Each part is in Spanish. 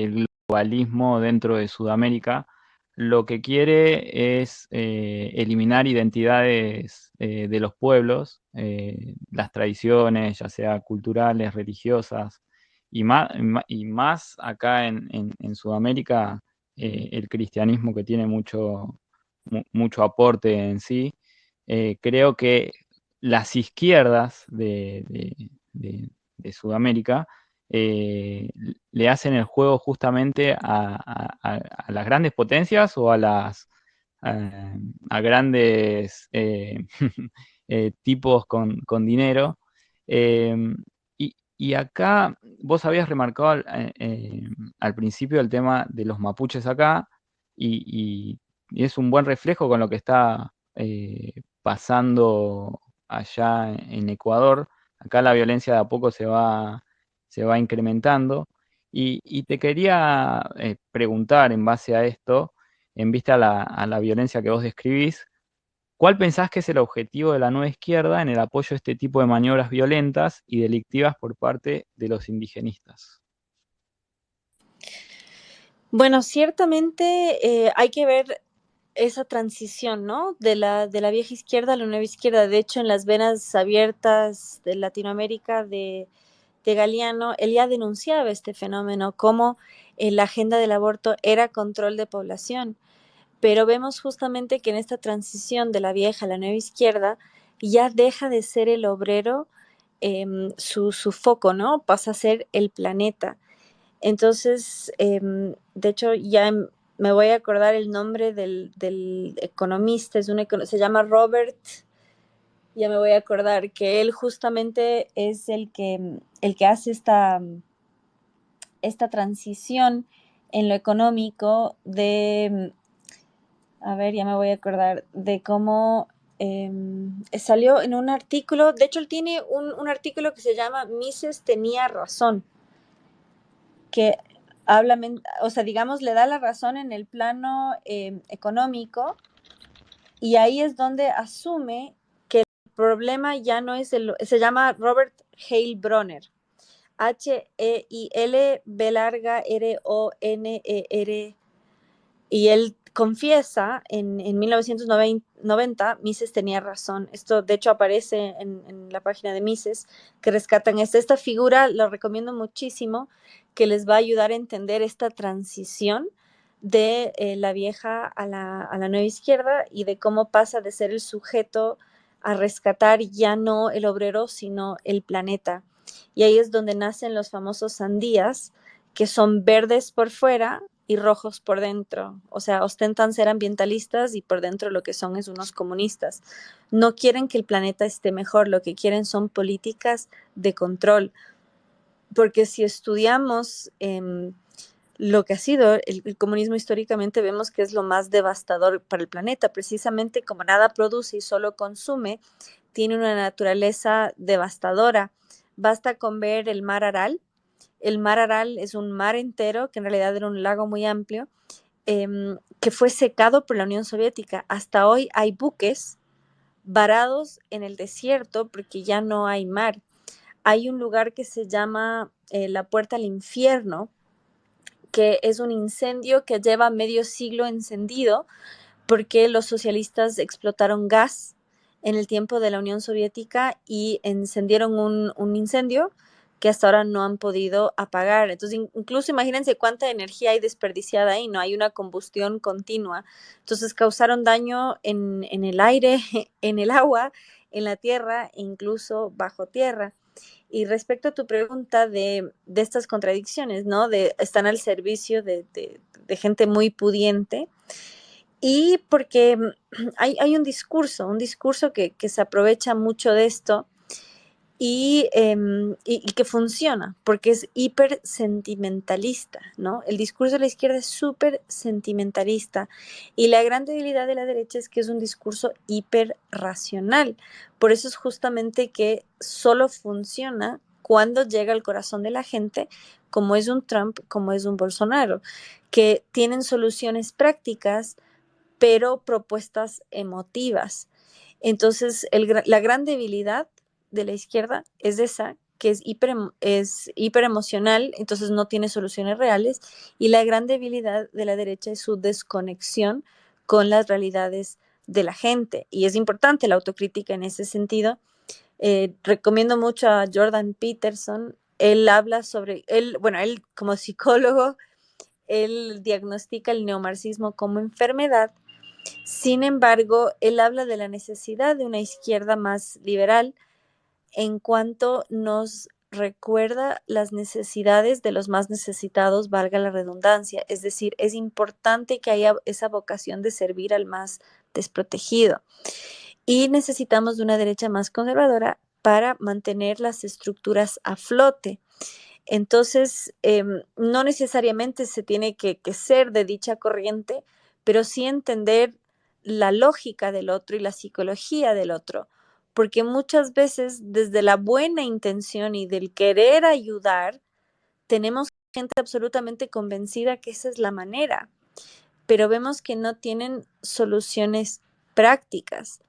del globalismo dentro de Sudamérica, lo que quiere es eliminar identidades de los pueblos, las tradiciones, ya sea culturales, religiosas, y más acá en Sudamérica, el cristianismo que tiene mucho aporte en sí. Creo que las izquierdas de Sudamérica eh, le hacen el juego justamente a las grandes potencias o a grandes tipos con dinero. Eh, y acá vos habías remarcado al principio el tema de los mapuches acá, y es un buen reflejo con lo que está pasando allá en Ecuador. Acá la violencia de a poco se va incrementando. Y te quería preguntar en base a esto, en vista a la violencia que vos describís, ¿cuál pensás que es el objetivo de la nueva izquierda en el apoyo a este tipo de maniobras violentas y delictivas por parte de los indigenistas? Bueno, ciertamente hay que ver esa transición, ¿no? De la vieja izquierda a la nueva izquierda. De hecho, en las venas abiertas de Latinoamérica de Galeano, él ya denunciaba este fenómeno, como la agenda del aborto era control de población. Pero vemos justamente que en esta transición de la vieja a la nueva izquierda ya deja de ser el obrero su foco, ¿no? Pasa a ser el planeta. Entonces, de hecho, me voy a acordar el nombre del economista, se llama Robert, ya me voy a acordar que él justamente es el que hace esta transición en lo económico a ver, ya me voy a acordar de cómo salió en un artículo. De hecho, él tiene un artículo que se llama Mises tenía razón, que habla, o sea, digamos, le da la razón en el plano económico, y ahí es donde asume que el problema ya no es se llama Robert Heilbronner, Heil B larga Roner, y él confiesa en 1990, Mises tenía razón. Esto de hecho aparece en la página de Mises, que rescatan esta figura, lo recomiendo muchísimo, que les va a ayudar a entender esta transición de la vieja a la nueva izquierda, y de cómo pasa de ser el sujeto a rescatar ya no el obrero, sino el planeta. Y ahí es donde nacen los famosos sandías, que son verdes por fuera y rojos por dentro. O sea, ostentan ser ambientalistas y por dentro lo que son es unos comunistas. No quieren que el planeta esté mejor, lo que quieren son políticas de control. Porque si estudiamos lo que ha sido el comunismo históricamente, vemos que es lo más devastador para el planeta. Precisamente como nada produce y solo consume, tiene una naturaleza devastadora. Basta con ver el mar Aral. El mar Aral es un mar entero, que en realidad era un lago muy amplio, que fue secado por la Unión Soviética. Hasta hoy hay buques varados en el desierto porque ya no hay mar. Hay un lugar que se llama la Puerta al Infierno, que es un incendio que lleva medio siglo encendido porque los socialistas explotaron gas en el tiempo de la Unión Soviética y encendieron un incendio que hasta ahora no han podido apagar. Entonces, incluso imagínense cuánta energía hay desperdiciada ahí, no hay una combustión continua. Entonces, causaron daño en el aire, en el agua, en la tierra e incluso bajo tierra. Y respecto a tu pregunta de estas contradicciones, ¿no? Están al servicio de gente muy pudiente, y porque hay un discurso que se aprovecha mucho de esto, y que funciona, porque es hiper sentimentalista, ¿no? El discurso de la izquierda es súper sentimentalista, y la gran debilidad de la derecha es que es un discurso hiper racional. Por eso es justamente que solo funciona cuando llega al corazón de la gente, como es un Trump, como es un Bolsonaro, que tienen soluciones prácticas, pero propuestas emotivas. Entonces, la gran debilidad de la izquierda es esa, que es hiperemocional, entonces no tiene soluciones reales, y la gran debilidad de la derecha es su desconexión con las realidades de la gente. Y es importante la autocrítica en ese sentido. Recomiendo mucho a Jordan Peterson. Él habla sobre, bueno, él como psicólogo, él diagnostica el neomarxismo como enfermedad. Sin embargo, él habla de la necesidad de una izquierda más liberal en cuanto nos recuerda las necesidades de los más necesitados, valga la redundancia. Es decir, es importante que haya esa vocación de servir al más desprotegido. Y necesitamos de una derecha más conservadora para mantener las estructuras a flote. Entonces, no necesariamente se tiene que ser de dicha corriente, pero sí entender la lógica del otro y la psicología del otro, porque muchas veces desde la buena intención y del querer ayudar, tenemos gente absolutamente convencida que esa es la manera, pero vemos que no tienen soluciones prácticas.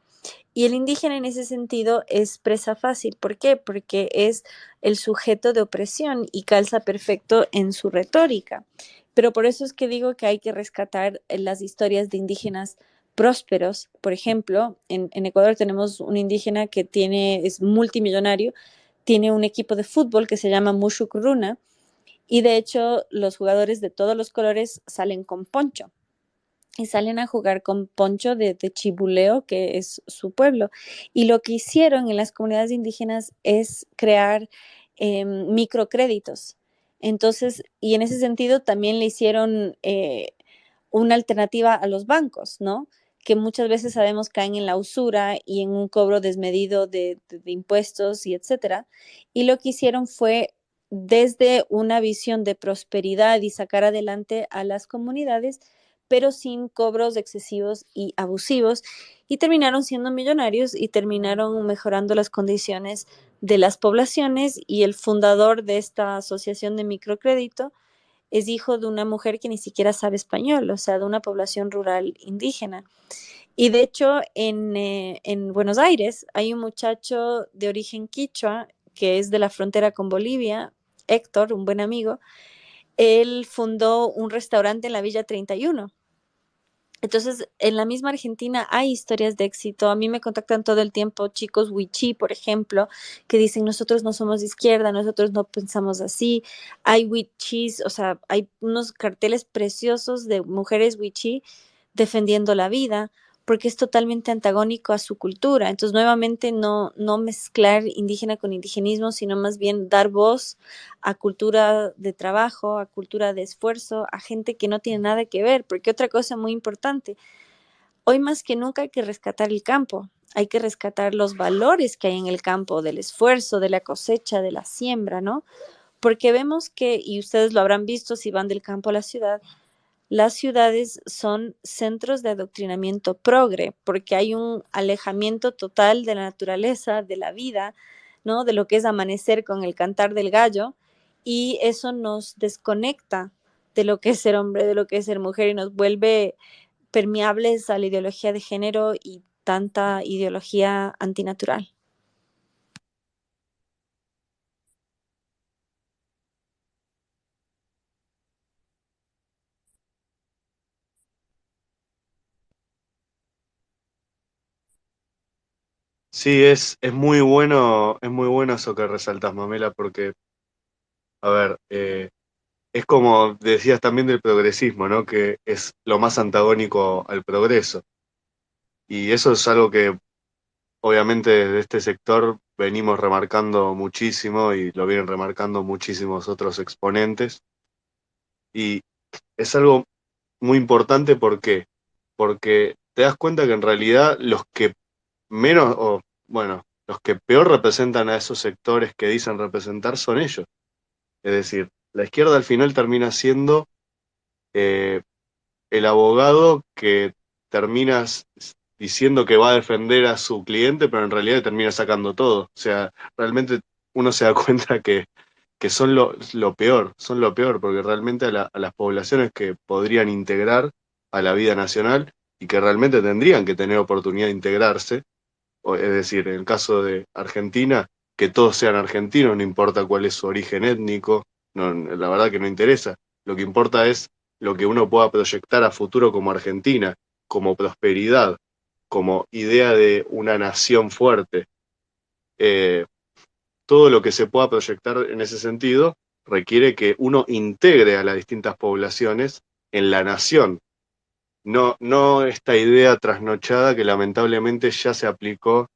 Y el indígena en ese sentido es presa fácil. ¿Por qué? Porque es el sujeto de opresión y calza perfecto en su retórica. Pero por eso es que digo que hay que rescatar las historias de indígenas prósperos. Por ejemplo, en Ecuador tenemos un indígena que es multimillonario, tiene un equipo de fútbol que se llama Mushukruna, y de hecho los jugadores de todos los colores salen con poncho y salen a jugar con poncho de Chibuleo, que es su pueblo. Y lo que hicieron en las comunidades indígenas es crear microcréditos. Entonces, y en ese sentido también le hicieron una alternativa a los bancos, ¿no? Que muchas veces sabemos caen en la usura y en un cobro desmedido de impuestos y etcétera. Y lo que hicieron fue desde una visión de prosperidad y sacar adelante a las comunidades, pero sin cobros excesivos y abusivos, y terminaron siendo millonarios y terminaron mejorando las condiciones de las poblaciones, y el fundador de esta asociación de microcrédito es hijo de una mujer que ni siquiera sabe español, o sea, de una población rural indígena. Y de hecho, en Buenos Aires hay un muchacho de origen quichua que es de la frontera con Bolivia, Héctor, un buen amigo. Él fundó un restaurante en la Villa 31. Entonces, en la misma Argentina hay historias de éxito. A mí me contactan todo el tiempo chicos wichí, por ejemplo, que dicen, nosotros no somos de izquierda, nosotros no pensamos así. Hay wichís, o sea, hay unos carteles preciosos de mujeres wichí defendiendo la vida, porque es totalmente antagónico a su cultura. Entonces, nuevamente, no mezclar indígena con indigenismo, sino más bien dar voz a cultura de trabajo, a cultura de esfuerzo, a gente que no tiene nada que ver. Porque otra cosa muy importante, hoy más que nunca hay que rescatar el campo, hay que rescatar los valores que hay en el campo, del esfuerzo, de la cosecha, de la siembra, ¿no? Porque vemos que, y ustedes lo habrán visto si van del campo a la ciudad, las ciudades son centros de adoctrinamiento progre, porque hay un alejamiento total de la naturaleza, de la vida, ¿no? De lo que es amanecer con el cantar del gallo, y eso nos desconecta de lo que es ser hombre, de lo que es ser mujer, y nos vuelve permeables a la ideología de género y tanta ideología antinatural. Sí, es muy bueno eso que resaltas, Mamela, porque, a ver, es como decías también del progresismo, ¿no? Que es lo más antagónico al progreso. Y eso es algo que obviamente desde este sector venimos remarcando muchísimo y lo vienen remarcando muchísimos otros exponentes. Y es algo muy importante, ¿por qué? Porque te das cuenta que en realidad los que menos, o bueno, los que peor representan a esos sectores que dicen representar son ellos. Es decir, la izquierda al final termina siendo eh, el abogado que termina diciendo que va a defender a su cliente, pero en realidad termina sacando todo. O sea, realmente uno se da cuenta que son lo peor, son lo peor, porque realmente a las poblaciones que podrían integrar a la vida nacional y que realmente tendrían que tener oportunidad de integrarse, es decir, en el caso de Argentina, que todos sean argentinos, no importa cuál es su origen étnico, no, la verdad que no interesa. Lo que importa es lo que uno pueda proyectar a futuro como Argentina, como prosperidad, como idea de una nación fuerte. Todo lo que se pueda proyectar en ese sentido requiere que uno integre a las distintas poblaciones en la nación. No esta idea trasnochada que lamentablemente ya se aplicó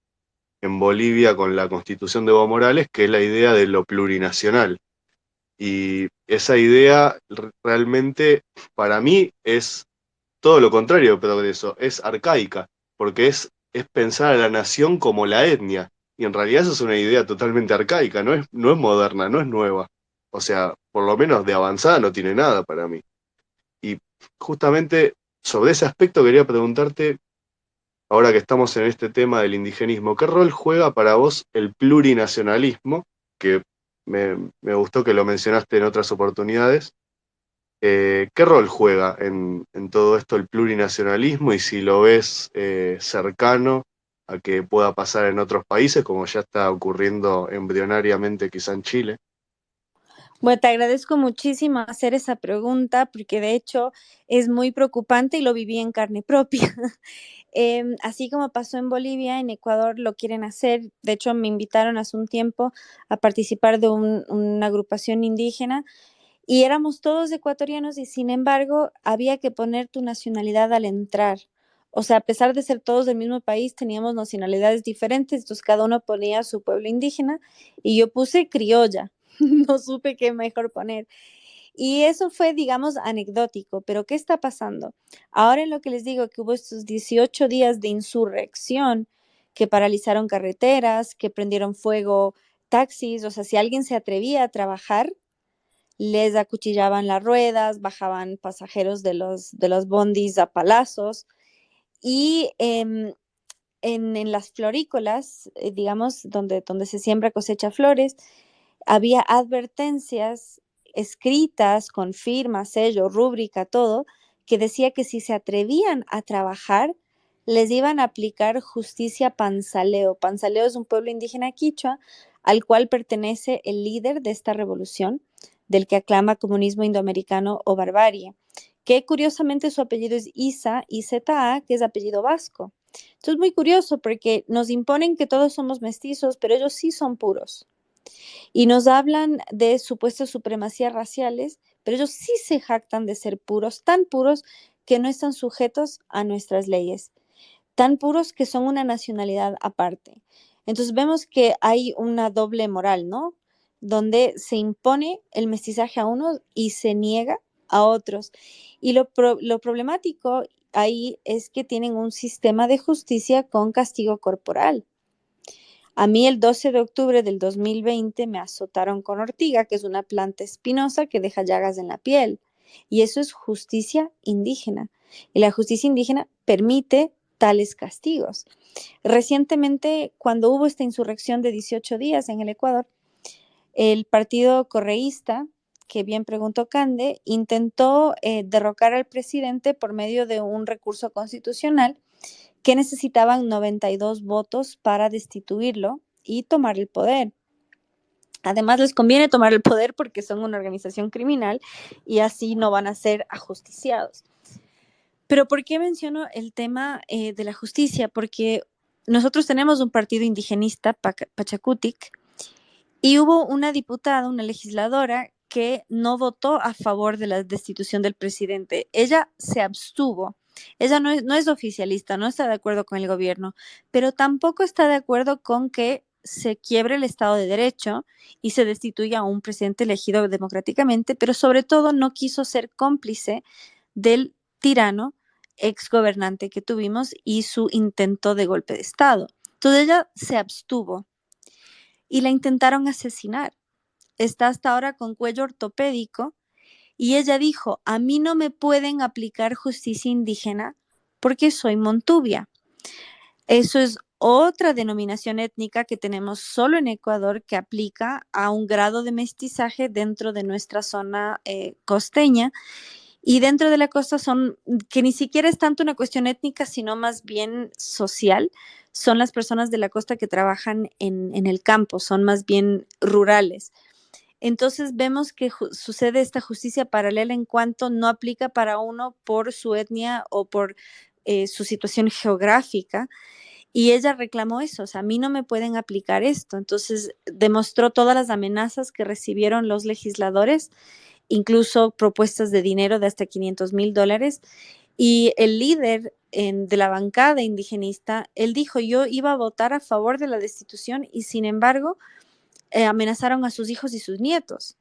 en Bolivia con la Constitución de Evo Morales, que es la idea de lo plurinacional. Y esa idea realmente para mí es todo lo contrario de progreso, es arcaica, porque es pensar a la nación como la etnia. Y en realidad eso es una idea totalmente arcaica, no es moderna, no es nueva. O sea, por lo menos de avanzada no tiene nada para mí. Y justamente sobre ese aspecto quería preguntarte, ahora que estamos en este tema del indigenismo, ¿qué rol juega para vos el plurinacionalismo? Que me gustó que lo mencionaste en otras oportunidades. ¿Qué rol juega en todo esto el plurinacionalismo y si lo ves cercano a que pueda pasar en otros países, como ya está ocurriendo embrionariamente quizá en Chile? Bueno, te agradezco muchísimo hacer esa pregunta porque de hecho es muy preocupante y lo viví en carne propia. Así como pasó en Bolivia, en Ecuador lo quieren hacer. De hecho, me invitaron hace un tiempo a participar de una agrupación indígena y éramos todos ecuatorianos y sin embargo había que poner tu nacionalidad al entrar. O sea, a pesar de ser todos del mismo país, teníamos nacionalidades diferentes, entonces cada uno ponía su pueblo indígena y yo puse criolla. No supe qué mejor poner. Y eso fue, digamos, anecdótico, pero ¿qué está pasando? Ahora en lo que les digo, que hubo estos 18 días de insurrección, que paralizaron carreteras, que prendieron fuego taxis, o sea, si alguien se atrevía a trabajar, les acuchillaban las ruedas, bajaban pasajeros de los bondis a palazos y en las florícolas, digamos, donde se siembra cosecha flores, había advertencias escritas con firma, sello, rúbrica, todo, que decía que si se atrevían a trabajar, les iban a aplicar justicia panzaleo. Panzaleo es un pueblo indígena quichua al cual pertenece el líder de esta revolución, del que aclama comunismo indoamericano o barbarie, que curiosamente su apellido es Isa, IZA, que es apellido vasco. Entonces es muy curioso porque nos imponen que todos somos mestizos, pero ellos sí son puros. Y nos hablan de supuestas supremacías raciales, pero ellos sí se jactan de ser puros, tan puros que no están sujetos a nuestras leyes, tan puros que son una nacionalidad aparte. Entonces vemos que hay una doble moral, ¿no? Donde se impone el mestizaje a unos y se niega a otros. Y lo problemático ahí es que tienen un sistema de justicia con castigo corporal. A mí el 12 de octubre del 2020 me azotaron con ortiga, que es una planta espinosa que deja llagas en la piel. Y eso es justicia indígena. Y la justicia indígena permite tales castigos. Recientemente, cuando hubo esta insurrección de 18 días en el Ecuador, el partido correísta, que bien preguntó Cande, intentó derrocar al presidente por medio de un recurso constitucional que necesitaban 92 votos para destituirlo y tomar el poder. Además, les conviene tomar el poder porque son una organización criminal y así no van a ser ajusticiados. Pero ¿por qué menciono el tema de la justicia? Porque nosotros tenemos un partido indigenista, Pachacutic, y hubo una diputada, una legisladora, que no votó a favor de la destitución del presidente. Ella se abstuvo. Ella no es oficialista, no está de acuerdo con el gobierno, pero tampoco está de acuerdo con que se quiebre el Estado de Derecho y se destituya a un presidente elegido democráticamente, pero sobre todo no quiso ser cómplice del tirano exgobernante que tuvimos y su intento de golpe de Estado. Entonces ella se abstuvo y la intentaron asesinar. Está hasta ahora con cuello ortopédico y ella dijo, a mí no me pueden aplicar justicia indígena porque soy montubia. Eso es otra denominación étnica que tenemos solo en Ecuador que aplica a un grado de mestizaje dentro de nuestra zona costeña Y dentro de la costa son, que ni siquiera es tanto una cuestión étnica, sino más bien social, son las personas de la costa que trabajan en el campo, son más bien rurales. Entonces vemos que sucede esta justicia paralela en cuanto no aplica para uno por su etnia o por su situación geográfica. Y ella reclamó eso, o sea, a mí no me pueden aplicar esto. Entonces demostró todas las amenazas que recibieron los legisladores, incluso propuestas de dinero de hasta $500,000. Y el líder de la bancada indigenista, él dijo, yo iba a votar a favor de la destitución y sin embargo amenazaron a sus hijos y sus nietos.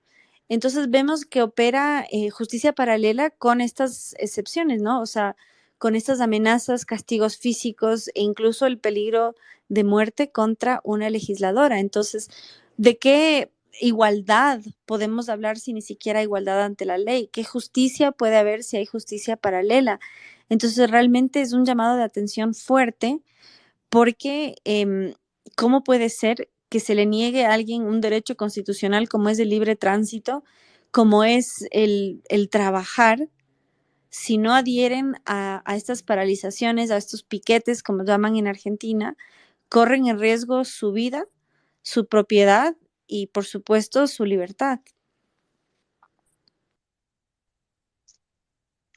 Entonces vemos que opera justicia paralela con estas excepciones, ¿no? O sea, con estas amenazas, castigos físicos e incluso el peligro de muerte contra una legisladora. Entonces, ¿de qué igualdad podemos hablar si ni siquiera hay igualdad ante la ley? ¿Qué justicia puede haber si hay justicia paralela? Entonces, realmente es un llamado de atención fuerte porque ¿cómo puede ser que se le niegue a alguien un derecho constitucional como es el libre tránsito, como es el trabajar, si no adhieren a estas paralizaciones, a estos piquetes, como llaman en Argentina, corren en riesgo su vida, su propiedad y, por supuesto, su libertad?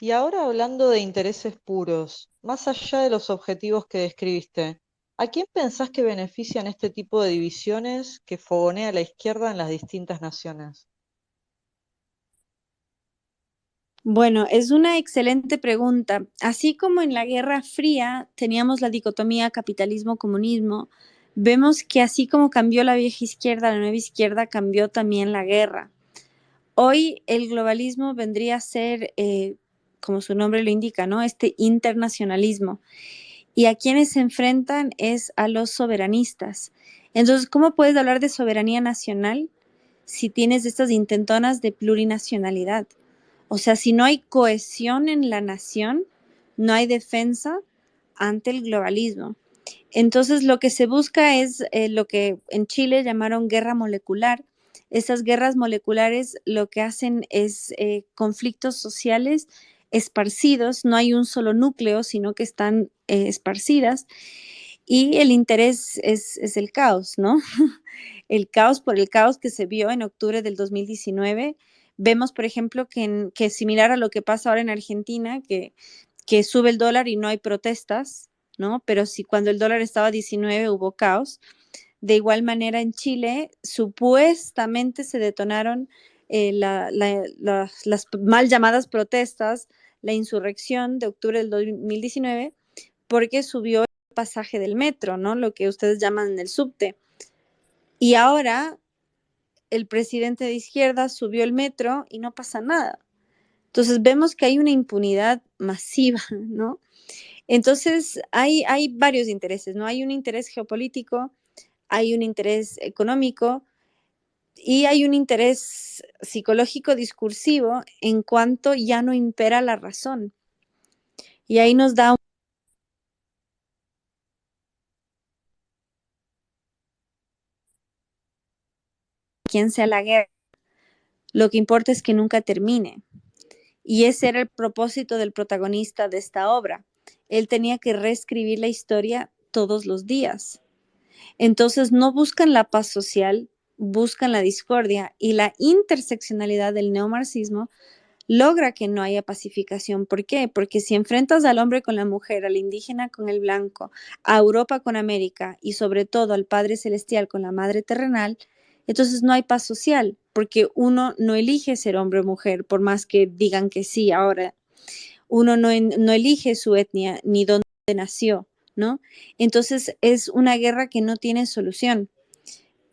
Y ahora hablando de intereses puros, más allá de los objetivos que describiste, ¿a quién pensás que benefician este tipo de divisiones que fogonea la izquierda en las distintas naciones? Bueno, es una excelente pregunta. Así como en la Guerra Fría teníamos la dicotomía capitalismo-comunismo, vemos que así como cambió la vieja izquierda, la nueva izquierda cambió también la guerra. Hoy el globalismo vendría a ser, como su nombre lo indica, ¿no? Este internacionalismo. Y a quienes se enfrentan es a los soberanistas. Entonces, ¿cómo puedes hablar de soberanía nacional si tienes estas intentonas de plurinacionalidad? O sea, si no hay cohesión en la nación, no hay defensa ante el globalismo. Entonces, lo que se busca es lo que en Chile llamaron guerra molecular. Estas guerras moleculares lo que hacen es conflictos sociales esparcidos, no hay un solo núcleo, sino que están esparcidas, y el interés es el caos, ¿no? El caos por el caos que se vio en octubre del 2019. Vemos, por ejemplo, que es similar a lo que pasa ahora en Argentina, que sube el dólar y no hay protestas, ¿no? Pero sí, cuando el dólar estaba a 19 hubo caos. De igual manera en Chile, supuestamente se detonaron las mal llamadas protestas, la insurrección de octubre del 2019, porque subió el pasaje del metro, ¿no? Lo que ustedes llaman el subte. Y ahora el presidente de izquierda subió el metro y no pasa nada. Entonces vemos que hay una impunidad masiva, ¿no? Entonces hay varios intereses, ¿no? Hay un interés geopolítico, hay un interés económico y hay un interés psicológico discursivo en cuanto ya no impera la razón. Y ahí nos da quién sea la guerra. Lo que importa es que nunca termine. Y ese era el propósito del protagonista de esta obra. Él tenía que reescribir la historia todos los días. Entonces no buscan la paz social, buscan la discordia, y la interseccionalidad del neomarxismo logra que no haya pacificación. ¿Por qué? Porque si enfrentas al hombre con la mujer, al indígena con el blanco, a Europa con América y sobre todo al Padre Celestial con la Madre Terrenal, entonces no hay paz social, porque uno no elige ser hombre o mujer, por más que digan que sí ahora. Uno no elige su etnia ni dónde nació, ¿no? Entonces es una guerra que no tiene solución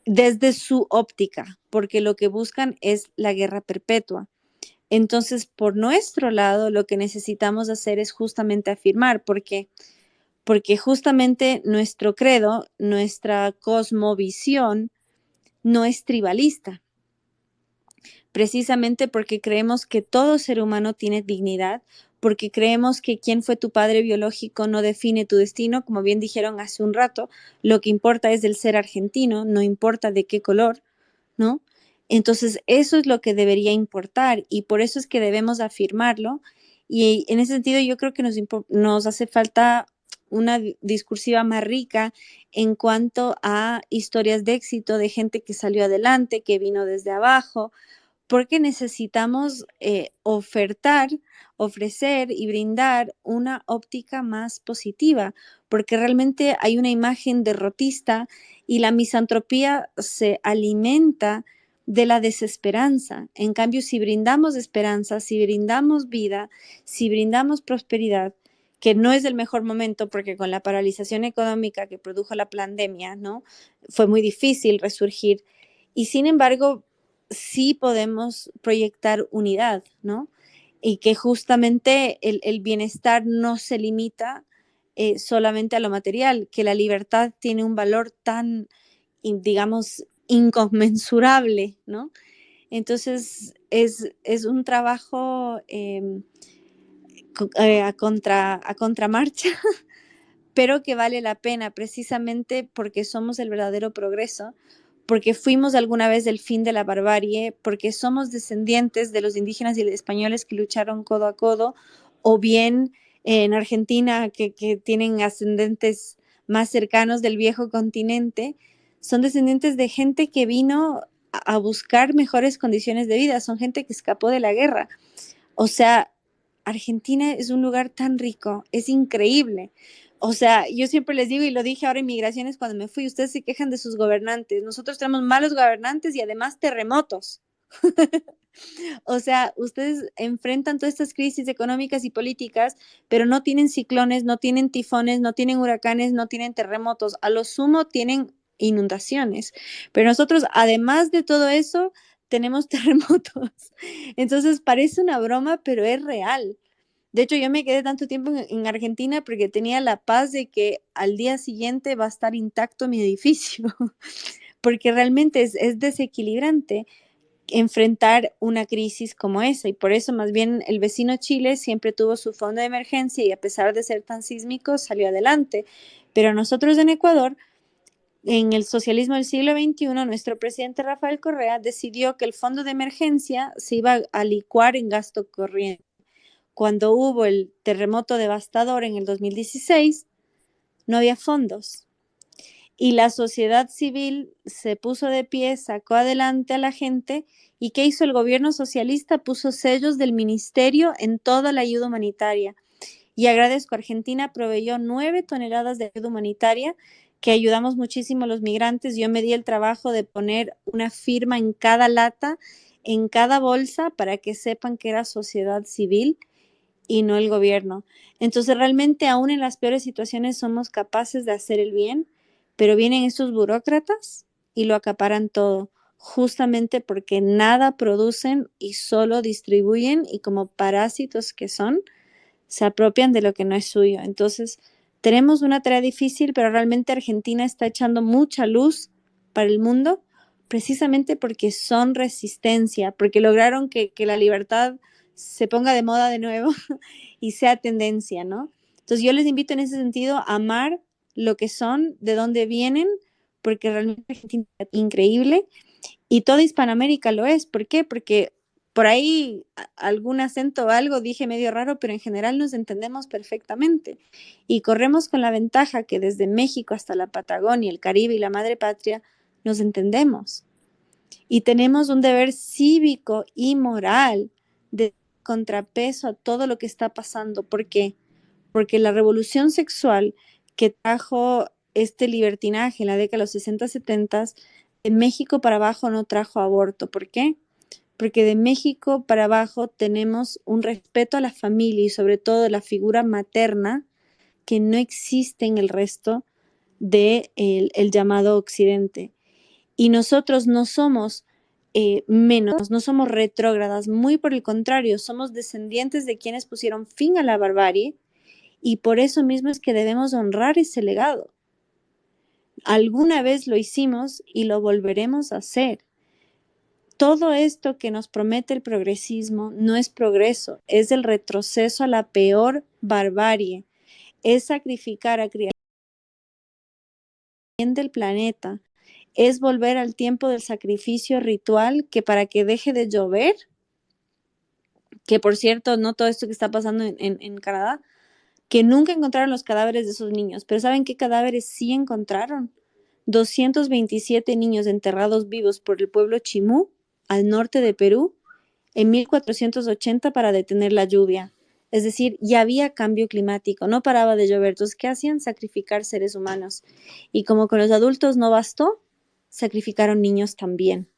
desde su óptica, porque lo que buscan es la guerra perpetua. Entonces, por nuestro lado, lo que necesitamos hacer es justamente afirmar, porque justamente nuestro credo, nuestra cosmovisión, no es tribalista, precisamente porque creemos que todo ser humano tiene dignidad, porque creemos que quién fue tu padre biológico no define tu destino, como bien dijeron hace un rato, lo que importa es el ser argentino, no importa de qué color, ¿no? Entonces, eso es lo que debería importar y por eso es que debemos afirmarlo. Y en ese sentido, yo creo que nos hace falta una discursiva más rica en cuanto a historias de éxito de gente que salió adelante, que vino desde abajo, porque necesitamos ofrecer y brindar una óptica más positiva, porque realmente hay una imagen derrotista y la misantropía se alimenta de la desesperanza. En cambio, si brindamos esperanza, si brindamos vida, si brindamos prosperidad, que no es el mejor momento porque con la paralización económica que produjo la pandemia, ¿no? Fue muy difícil resurgir. Y sin embargo, sí podemos proyectar unidad, ¿no? Y que justamente el bienestar no se limita solamente a lo material, que la libertad tiene un valor tan, digamos, inconmensurable, ¿no? Entonces, es un trabajo a contramarcha, pero que vale la pena precisamente porque somos el verdadero progreso, porque fuimos alguna vez del fin de la barbarie, porque somos descendientes de los indígenas y los españoles que lucharon codo a codo, o bien en Argentina, que tienen ascendentes más cercanos del viejo continente, son descendientes de gente que vino a buscar mejores condiciones de vida, son gente que escapó de la guerra. O sea, Argentina es un lugar tan rico, es increíble. O sea, yo siempre les digo y lo dije ahora en migraciones cuando me fui, ustedes se quejan de sus gobernantes, nosotros tenemos malos gobernantes y además terremotos. O sea, ustedes enfrentan todas estas crisis económicas y políticas, pero no tienen ciclones, no tienen tifones, no tienen huracanes, no tienen terremotos. A lo sumo tienen inundaciones. Pero nosotros, además de todo eso, tenemos terremotos. Entonces parece una broma, pero es real. De hecho, yo me quedé tanto tiempo en Argentina porque tenía la paz de que al día siguiente va a estar intacto mi edificio, porque realmente es desequilibrante enfrentar una crisis como esa y por eso más bien el vecino Chile siempre tuvo su fondo de emergencia y a pesar de ser tan sísmico salió adelante. Pero nosotros en Ecuador, en el socialismo del siglo XXI, nuestro presidente Rafael Correa decidió que el fondo de emergencia se iba a licuar en gasto corriente. Cuando hubo el terremoto devastador en el 2016, no había fondos. Y la sociedad civil se puso de pie, sacó adelante a la gente. ¿Y qué hizo el gobierno socialista? Puso sellos del ministerio en toda la ayuda humanitaria. Y agradezco, Argentina proveyó 9 toneladas de ayuda humanitaria que ayudamos muchísimo a los migrantes. Yo me di el trabajo de poner una firma en cada lata, en cada bolsa, para que sepan que era sociedad civil y no el gobierno. Entonces, realmente, aún en las peores situaciones somos capaces de hacer el bien, pero vienen estos burócratas y lo acaparan todo, justamente porque nada producen y solo distribuyen y como parásitos que son, se apropian de lo que no es suyo. Entonces, tenemos una tarea difícil, pero realmente Argentina está echando mucha luz para el mundo, precisamente porque son resistencia, porque lograron que la libertad se ponga de moda de nuevo y sea tendencia, ¿no? Entonces yo les invito en ese sentido a amar lo que son, de dónde vienen, porque realmente Argentina es increíble y toda Hispanoamérica lo es. ¿Por qué? Porque por ahí algún acento o algo dije medio raro, pero en general nos entendemos perfectamente y corremos con la ventaja que desde México hasta la Patagonia, el Caribe y la Madre Patria nos entendemos y tenemos un deber cívico y moral de contrapeso a todo lo que está pasando. ¿Por qué? Porque la revolución sexual que trajo este libertinaje en la década de los 60, 70, de México para abajo no trajo aborto. ¿Por qué? Porque de México para abajo tenemos un respeto a la familia y sobre todo la figura materna que no existe en el resto del el llamado Occidente. Y nosotros no somos menos, no somos retrógradas, muy por el contrario, somos descendientes de quienes pusieron fin a la barbarie y por eso mismo es que debemos honrar ese legado. Alguna vez lo hicimos y lo volveremos a hacer. Todo esto que nos promete el progresismo no es progreso, es el retroceso a la peor barbarie, es sacrificar a criaturas del planeta, es volver al tiempo del sacrificio ritual, que para que deje de llover, que por cierto, no todo esto que está pasando en Canadá, que nunca encontraron los cadáveres de esos niños, pero ¿saben qué cadáveres sí encontraron? 227 niños enterrados vivos por el pueblo Chimú, al norte de Perú, en 1480 para detener la lluvia. Es decir, ya había cambio climático, no paraba de llover. Entonces, ¿qué hacían? Sacrificar seres humanos. Y como con los adultos no bastó, sacrificaron niños también.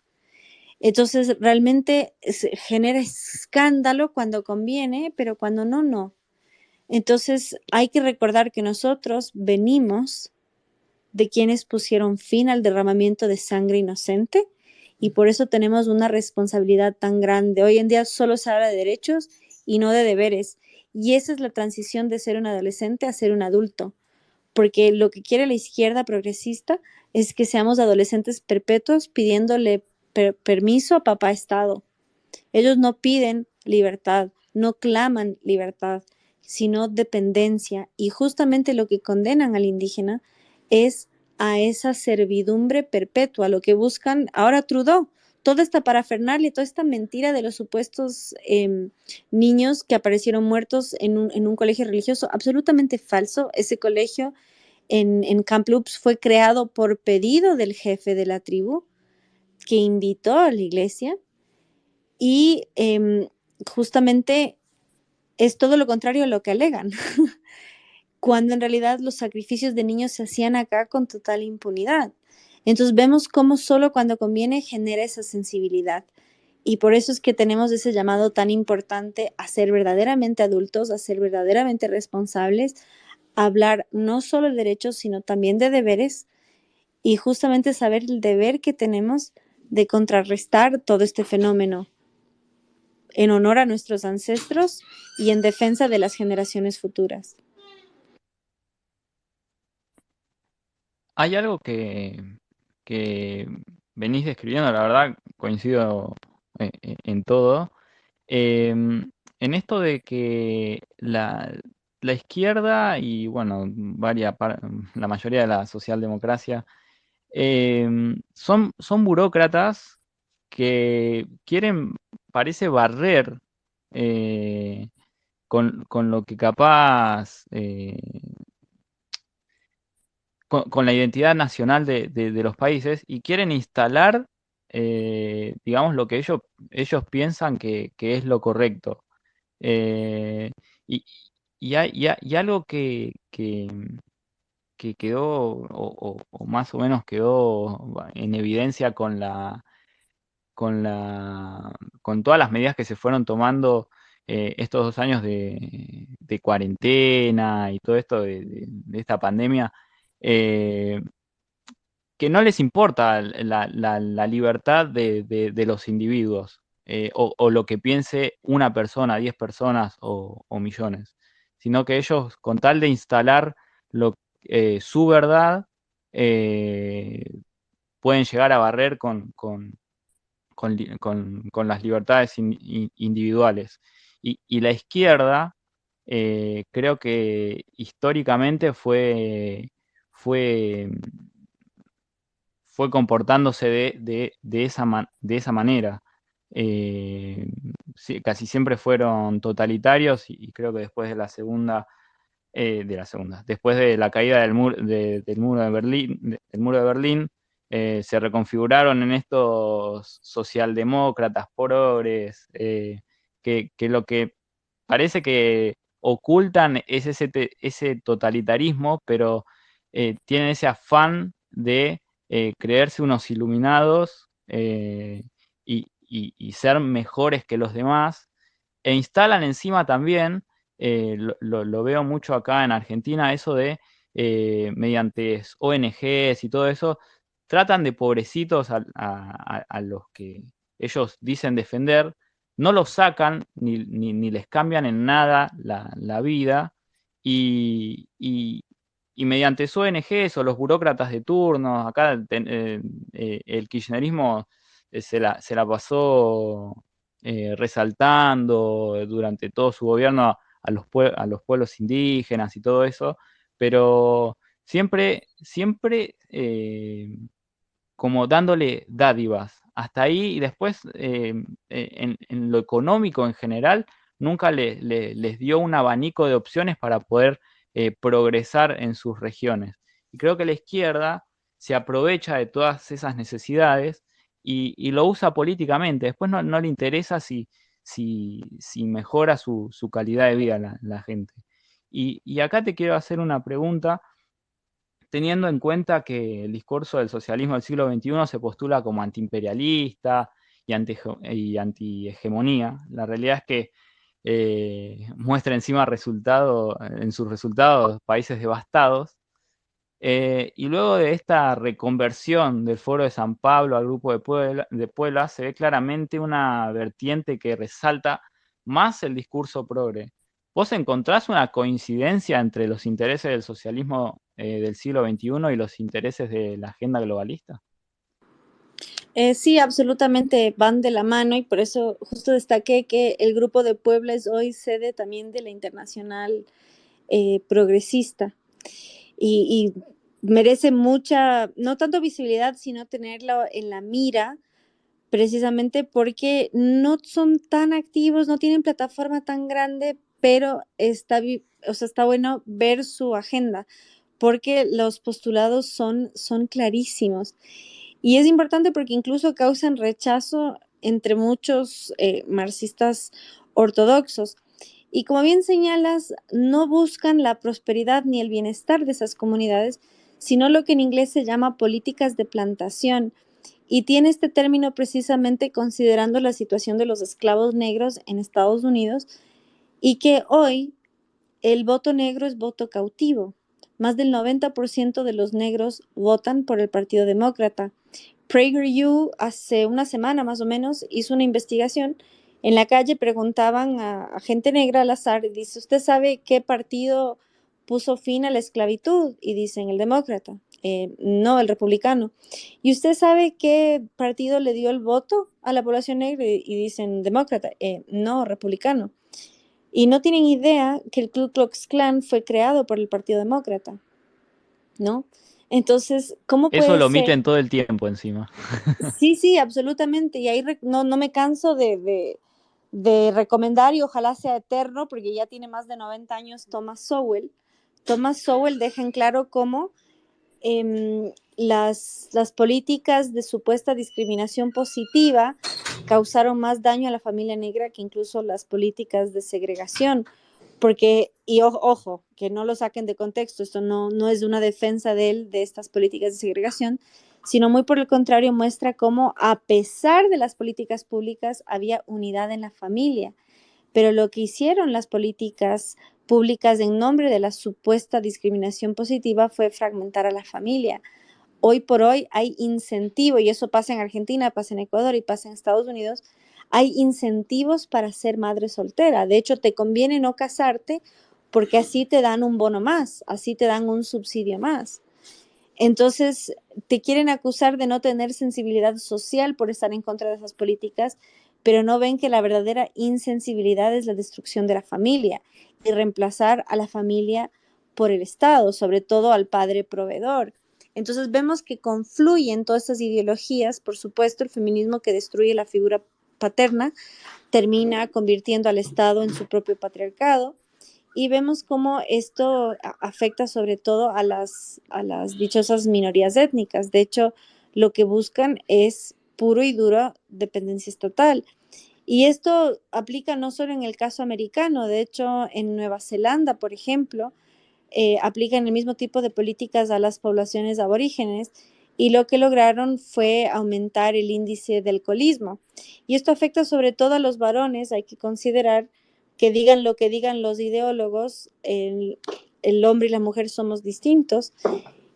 Entonces, realmente genera escándalo cuando conviene, pero cuando no, no. Entonces, hay que recordar que nosotros venimos de quienes pusieron fin al derramamiento de sangre inocente y por eso tenemos una responsabilidad tan grande. Hoy en día solo se habla de derechos y no de deberes. Y esa es la transición de ser un adolescente a ser un adulto, porque lo que quiere la izquierda progresista es que seamos adolescentes perpetuos pidiéndole permiso a papá Estado. Ellos no piden libertad, no claman libertad, sino dependencia. Y justamente lo que condenan al indígena es a esa servidumbre perpetua, lo que buscan ahora Trudeau. Toda esta parafernalia, toda esta mentira de los supuestos niños que aparecieron muertos en un colegio religioso, absolutamente falso. Ese colegio en Kamloops fue creado por pedido del jefe de la tribu que invitó a la iglesia y justamente es todo lo contrario a lo que alegan, cuando en realidad los sacrificios de niños se hacían acá con total impunidad. Entonces vemos cómo solo cuando conviene genera esa sensibilidad. Y por eso es que tenemos ese llamado tan importante a ser verdaderamente adultos, a ser verdaderamente responsables, a hablar no solo de derechos, sino también de deberes, y justamente saber el deber que tenemos de contrarrestar todo este fenómeno en honor a nuestros ancestros y en defensa de las generaciones futuras. Hay algo que venís describiendo, la verdad, coincido en todo. En esto de que la izquierda y, bueno, la mayoría de la socialdemocracia son burócratas que quieren, parece, barrer con lo que capaz, con la identidad nacional de los países y quieren instalar, digamos, lo que ellos piensan que es lo correcto. Eh, y, y algo que quedó, o más o menos quedó en evidencia con todas las medidas que se fueron tomando estos 2 años de cuarentena y todo esto de esta pandemia, eh, que no les importa la libertad de los individuos, o lo que piense una persona, 10 personas o millones, sino que ellos, con tal de instalar su verdad, eh, pueden llegar a barrer con las libertades individuales. Y la izquierda, creo que históricamente fue, fue comportándose de esa manera. Sí, casi siempre fueron totalitarios y creo que después después de la caída del muro de Berlín, se reconfiguraron en estos socialdemócratas progres, que lo que parece que ocultan es ese totalitarismo, pero tienen ese afán de creerse unos iluminados, y ser mejores que los demás, e instalan encima también, lo veo mucho acá en Argentina, eso de mediante ONGs y todo eso, tratan de pobrecitos a los que ellos dicen defender, no los sacan ni les cambian en nada la vida, y mediante sus ONGs o los burócratas de turno, acá el kirchnerismo se la pasó resaltando durante todo su gobierno a los pueblos indígenas y todo eso, pero siempre como dándole dádivas. Hasta ahí, y después en lo económico en general, nunca les dio un abanico de opciones para poder progresar en sus regiones. Y creo que la izquierda se aprovecha de todas esas necesidades y lo usa políticamente. Después no le interesa si mejora su calidad de vida la gente. Y acá te quiero hacer una pregunta, teniendo en cuenta que el discurso del socialismo del siglo XXI se postula como antiimperialista y antihegemonía. La realidad es que muestra encima en sus resultados países devastados. Y luego de esta reconversión del Foro de San Pablo al Grupo de Puebla, se ve claramente una vertiente que resalta más el discurso progre. ¿Vos encontrás una coincidencia entre los intereses del socialismo del siglo XXI y los intereses de la agenda globalista? Sí, absolutamente van de la mano y por eso justo destaqué que el Grupo de Puebla es hoy sede también de la Internacional Progresista y merece mucha, no tanto visibilidad, sino tenerlo en la mira, precisamente porque no son tan activos, no tienen plataforma tan grande, pero o sea, está bueno ver su agenda, porque los postulados son clarísimos. Y es importante porque incluso causan rechazo entre muchos marxistas ortodoxos. Y como bien señalas, no buscan la prosperidad ni el bienestar de esas comunidades, sino lo que en inglés se llama políticas de plantación. Y tiene este término precisamente considerando la situación de los esclavos negros en Estados Unidos y que hoy el voto negro es voto cautivo. Más del 90% de los negros votan por el Partido Demócrata. PragerU hace una semana más o menos hizo una investigación. En la calle preguntaban a gente negra al azar, dice, ¿usted sabe qué partido puso fin a la esclavitud? Y dicen, el demócrata. No, el republicano. ¿Y usted sabe qué partido le dio el voto a la población negra? Y dicen, demócrata. No, republicano. Y no tienen idea que el Ku Klux Klan fue creado por el Partido Demócrata, ¿no? Entonces, ¿cómo Eso puede lo ser? omiten todo el tiempo encima. Sí, sí, absolutamente. Y ahí no me canso de recomendar y ojalá sea eterno, porque ya tiene más de 90 años Thomas Sowell. Thomas Sowell deja en claro cómo las políticas de supuesta discriminación positiva causaron más daño a la familia negra que incluso las políticas de segregación. Porque, y ojo, que no lo saquen de contexto, esto no es una defensa de él, de estas políticas de segregación, sino muy por el contrario muestra cómo a pesar de las políticas públicas había unidad en la familia. Pero lo que hicieron las políticas públicas en nombre de la supuesta discriminación positiva fue fragmentar a la familia. Hoy por hoy hay incentivo, y eso pasa en Argentina, pasa en Ecuador y pasa en Estados Unidos, hay incentivos para ser madre soltera. De hecho, te conviene no casarte porque así te dan un bono más, así te dan un subsidio más. Entonces, te quieren acusar de no tener sensibilidad social por estar en contra de esas políticas, pero no ven que la verdadera insensibilidad es la destrucción de la familia y reemplazar a la familia por el Estado, sobre todo al padre proveedor. Entonces vemos que confluyen todas estas ideologías, por supuesto, el feminismo que destruye la figura paterna termina convirtiendo al Estado en su propio patriarcado y vemos cómo esto afecta sobre todo a las dichosas minorías étnicas. De hecho, lo que buscan es puro y duro dependencia estatal. Y esto aplica no solo en el caso americano, de hecho en Nueva Zelanda, por ejemplo, aplican el mismo tipo de políticas a las poblaciones aborígenes y lo que lograron fue aumentar el índice de alcoholismo. Y esto afecta sobre todo a los varones, hay que considerar que digan lo que digan los ideólogos, el hombre y la mujer somos distintos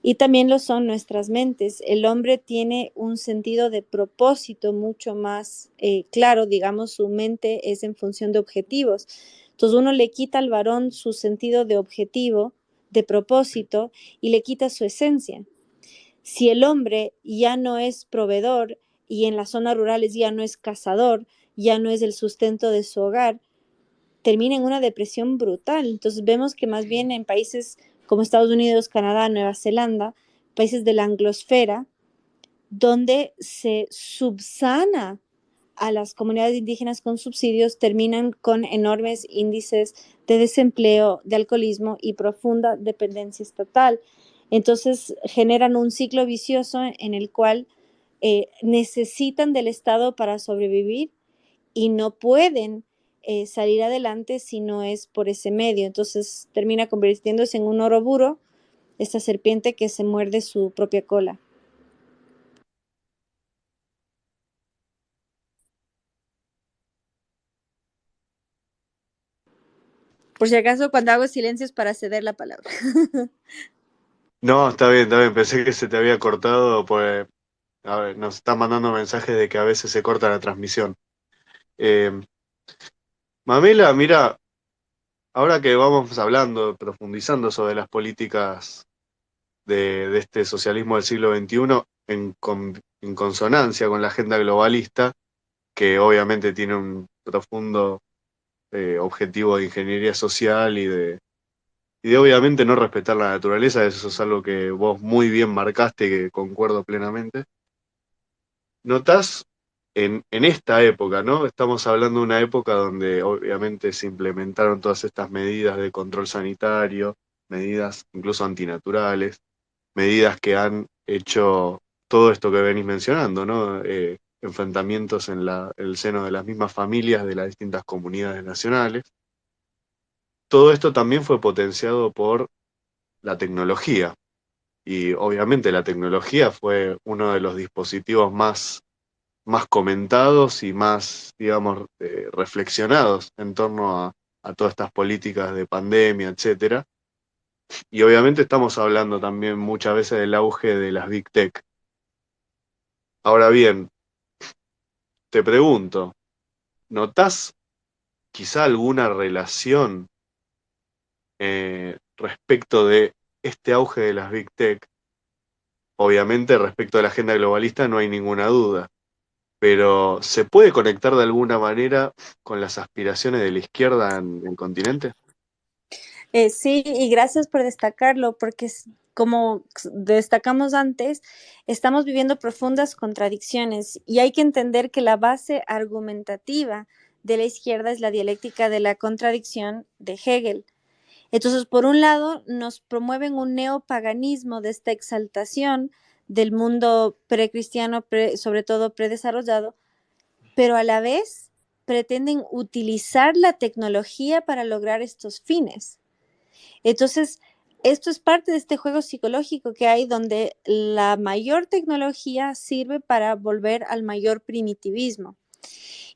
y también lo son nuestras mentes. El hombre tiene un sentido de propósito mucho más claro, digamos, su mente es en función de objetivos. Entonces uno le quita al varón su sentido de objetivo, de propósito, y le quita su esencia. Si el hombre ya no es proveedor y en las zonas rurales ya no es cazador, ya no es el sustento de su hogar, termina en una depresión brutal. Entonces vemos que más bien en países como Estados Unidos, Canadá, Nueva Zelanda, países de la anglosfera, donde se subsana a las comunidades indígenas con subsidios, terminan con enormes índices de desempleo, de alcoholismo y profunda dependencia estatal. Entonces generan un ciclo vicioso en el cual necesitan del Estado para sobrevivir y no pueden salir adelante si no es por ese medio. Entonces termina convirtiéndose en un oroburo, esta serpiente que se muerde su propia cola. Por si acaso, cuando hago silencios para ceder la palabra. No, está bien, está bien. Pensé que se te había cortado, pues, a ver, nos están mandando mensajes de que a veces se corta la transmisión. Eh, Mamela, mira, ahora que vamos hablando, profundizando sobre las políticas de este socialismo del siglo XXI en consonancia con la agenda globalista, que obviamente tiene un profundo objetivo de ingeniería social y de obviamente no respetar la naturaleza, eso es algo que vos muy bien marcaste y que concuerdo plenamente. ¿Notás en esta época, ¿no? Estamos hablando de una época donde obviamente se implementaron todas estas medidas de control sanitario, medidas incluso antinaturales, medidas que han hecho todo esto que venís mencionando, ¿no? Enfrentamientos en el seno de las mismas familias de las distintas comunidades nacionales. Todo esto también fue potenciado por la tecnología. Y obviamente la tecnología fue uno de los dispositivos más comentados y más, digamos, reflexionados en torno a todas estas políticas de pandemia, etcétera. Y obviamente estamos hablando también muchas veces del auge de las Big Tech. Ahora bien, te pregunto, ¿notás quizá alguna relación respecto de este auge de las Big Tech? Obviamente respecto a la agenda globalista no hay ninguna duda, pero ¿se puede conectar de alguna manera con las aspiraciones de la izquierda en el continente? Sí, y gracias por destacarlo, porque como destacamos antes, estamos viviendo profundas contradicciones y hay que entender que la base argumentativa de la izquierda es la dialéctica de la contradicción de Hegel. Entonces, por un lado, nos promueven un neopaganismo de esta exaltación del mundo precristiano, sobre todo predesarrollado, pero a la vez pretenden utilizar la tecnología para lograr estos fines. Entonces, esto es parte de este juego psicológico que hay donde la mayor tecnología sirve para volver al mayor primitivismo.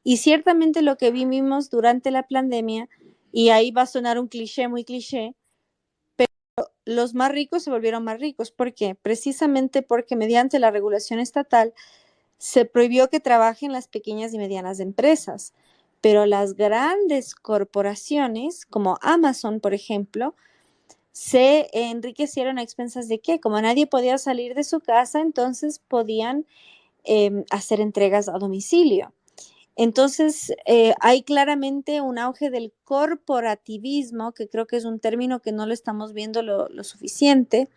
Y ciertamente lo que vivimos durante la pandemia, y ahí va a sonar un cliché, muy cliché, los más ricos se volvieron más ricos. ¿Por qué? Precisamente porque mediante la regulación estatal se prohibió que trabajen las pequeñas y medianas empresas, pero las grandes corporaciones, como Amazon, por ejemplo, se enriquecieron a expensas de qué, como nadie podía salir de su casa, entonces podían hacer entregas a domicilio. Entonces, hay claramente un auge del corporativismo, que creo que es un término que no lo estamos viendo lo suficiente.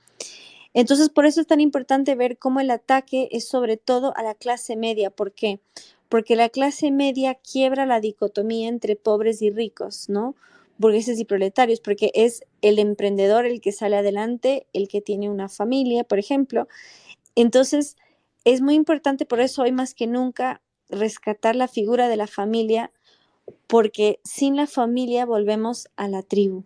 Entonces, por eso es tan importante ver cómo el ataque es sobre todo a la clase media. ¿Por qué? Porque la clase media quiebra la dicotomía entre pobres y ricos, ¿no? Burgueses y proletarios, porque es el emprendedor el que sale adelante, el que tiene una familia, por ejemplo. Entonces, es muy importante por eso hoy más que nunca rescatar la figura de la familia, porque sin la familia volvemos a la tribu.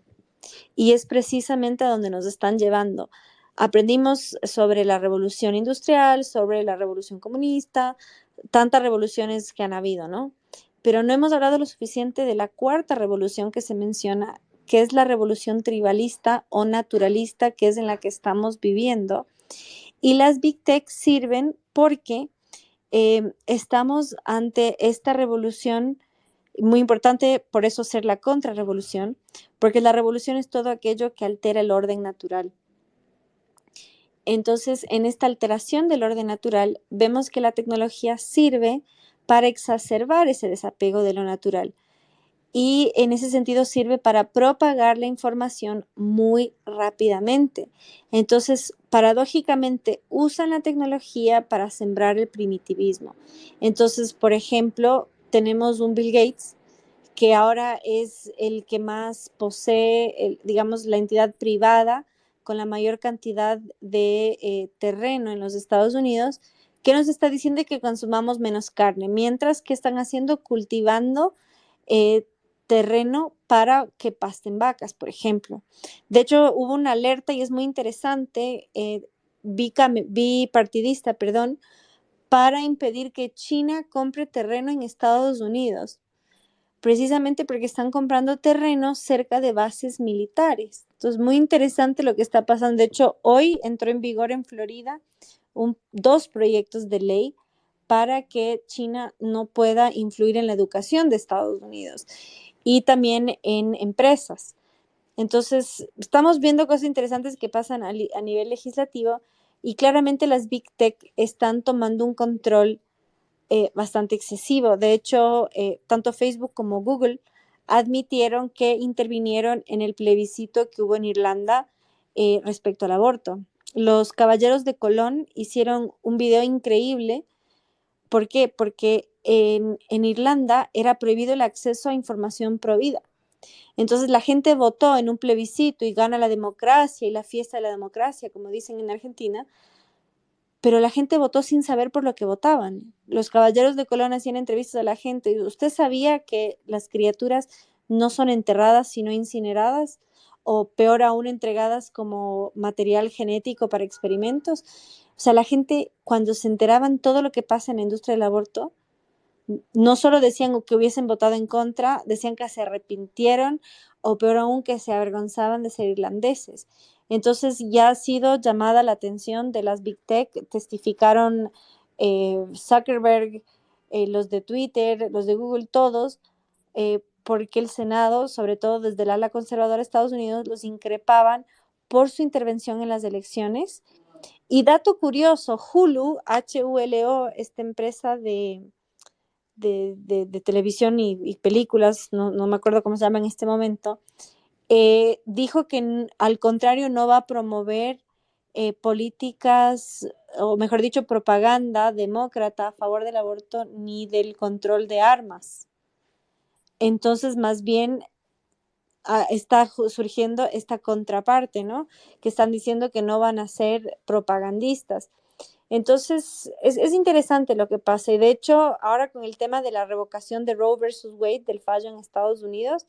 Y es precisamente a donde nos están llevando. Aprendimos sobre la revolución industrial, sobre la revolución comunista, tantas revoluciones que han habido, ¿no? Pero no hemos hablado lo suficiente de la cuarta revolución que se menciona, que es la revolución tribalista o naturalista, que es en la que estamos viviendo. Y las Big Tech sirven porque estamos ante esta revolución muy importante, por eso ser la contrarrevolución, porque la revolución es todo aquello que altera el orden natural. Entonces, en esta alteración del orden natural, vemos que la tecnología sirve para exacerbar ese desapego de lo natural. y en ese sentido sirve para propagar la información muy rápidamente. Entonces, paradójicamente, usan la tecnología para sembrar el primitivismo. Entonces, por ejemplo, tenemos un Bill Gates que ahora es el que más posee, digamos, la entidad privada con la mayor cantidad de terreno en los Estados Unidos, que nos está diciendo que consumamos menos carne, mientras que están haciendo cultivando eh, terreno para que pasten vacas, por ejemplo. De hecho, hubo una alerta y es muy interesante, bipartidista, perdón, para impedir que China compre terreno en Estados Unidos, precisamente porque están comprando terrenos cerca de bases militares. Entonces, muy interesante lo que está pasando. De hecho, hoy entró en vigor en Florida dos proyectos de ley para que China no pueda influir en la educación de Estados Unidos y también en empresas. Entonces, estamos viendo cosas interesantes que pasan a nivel legislativo y claramente las Big Tech están tomando un control bastante excesivo. De hecho, tanto Facebook como Google admitieron que intervinieron en el plebiscito que hubo en Irlanda respecto al aborto. Los Caballeros de Colón hicieron un video increíble. ¿Por qué? Porque en Irlanda era prohibido el acceso a información pro vida. Entonces la gente votó en un plebiscito y gana la democracia y la fiesta de la democracia, como dicen en Argentina, pero la gente votó sin saber por lo que votaban. Los Caballeros de Colón hacían entrevistas a la gente. Y ¿usted sabía que las criaturas no son enterradas, sino incineradas? O peor aún, entregadas como material genético para experimentos. O sea, la gente, cuando se enteraban todo lo que pasa en la industria del aborto, no solo decían que hubiesen votado en contra, decían que se arrepintieron o peor aún que se avergonzaban de ser irlandeses. Entonces ya ha sido llamada la atención de las Big Tech, testificaron Zuckerberg, los de Twitter, los de Google, todos, porque el Senado, sobre todo desde el ala conservadora de Estados Unidos, los increpaban por su intervención en las elecciones. Y dato curioso, Hulu, Hulo, esta empresa de televisión y películas, no me acuerdo cómo se llama en este momento, dijo que al contrario no va a promover políticas, o mejor dicho, propaganda demócrata a favor del aborto ni del control de armas. Entonces, más bien está surgiendo esta contraparte, ¿no? Que están diciendo que no van a ser propagandistas. Entonces, es interesante lo que pasa. Y de hecho, ahora con el tema de la revocación de Roe versus Wade, del fallo en Estados Unidos,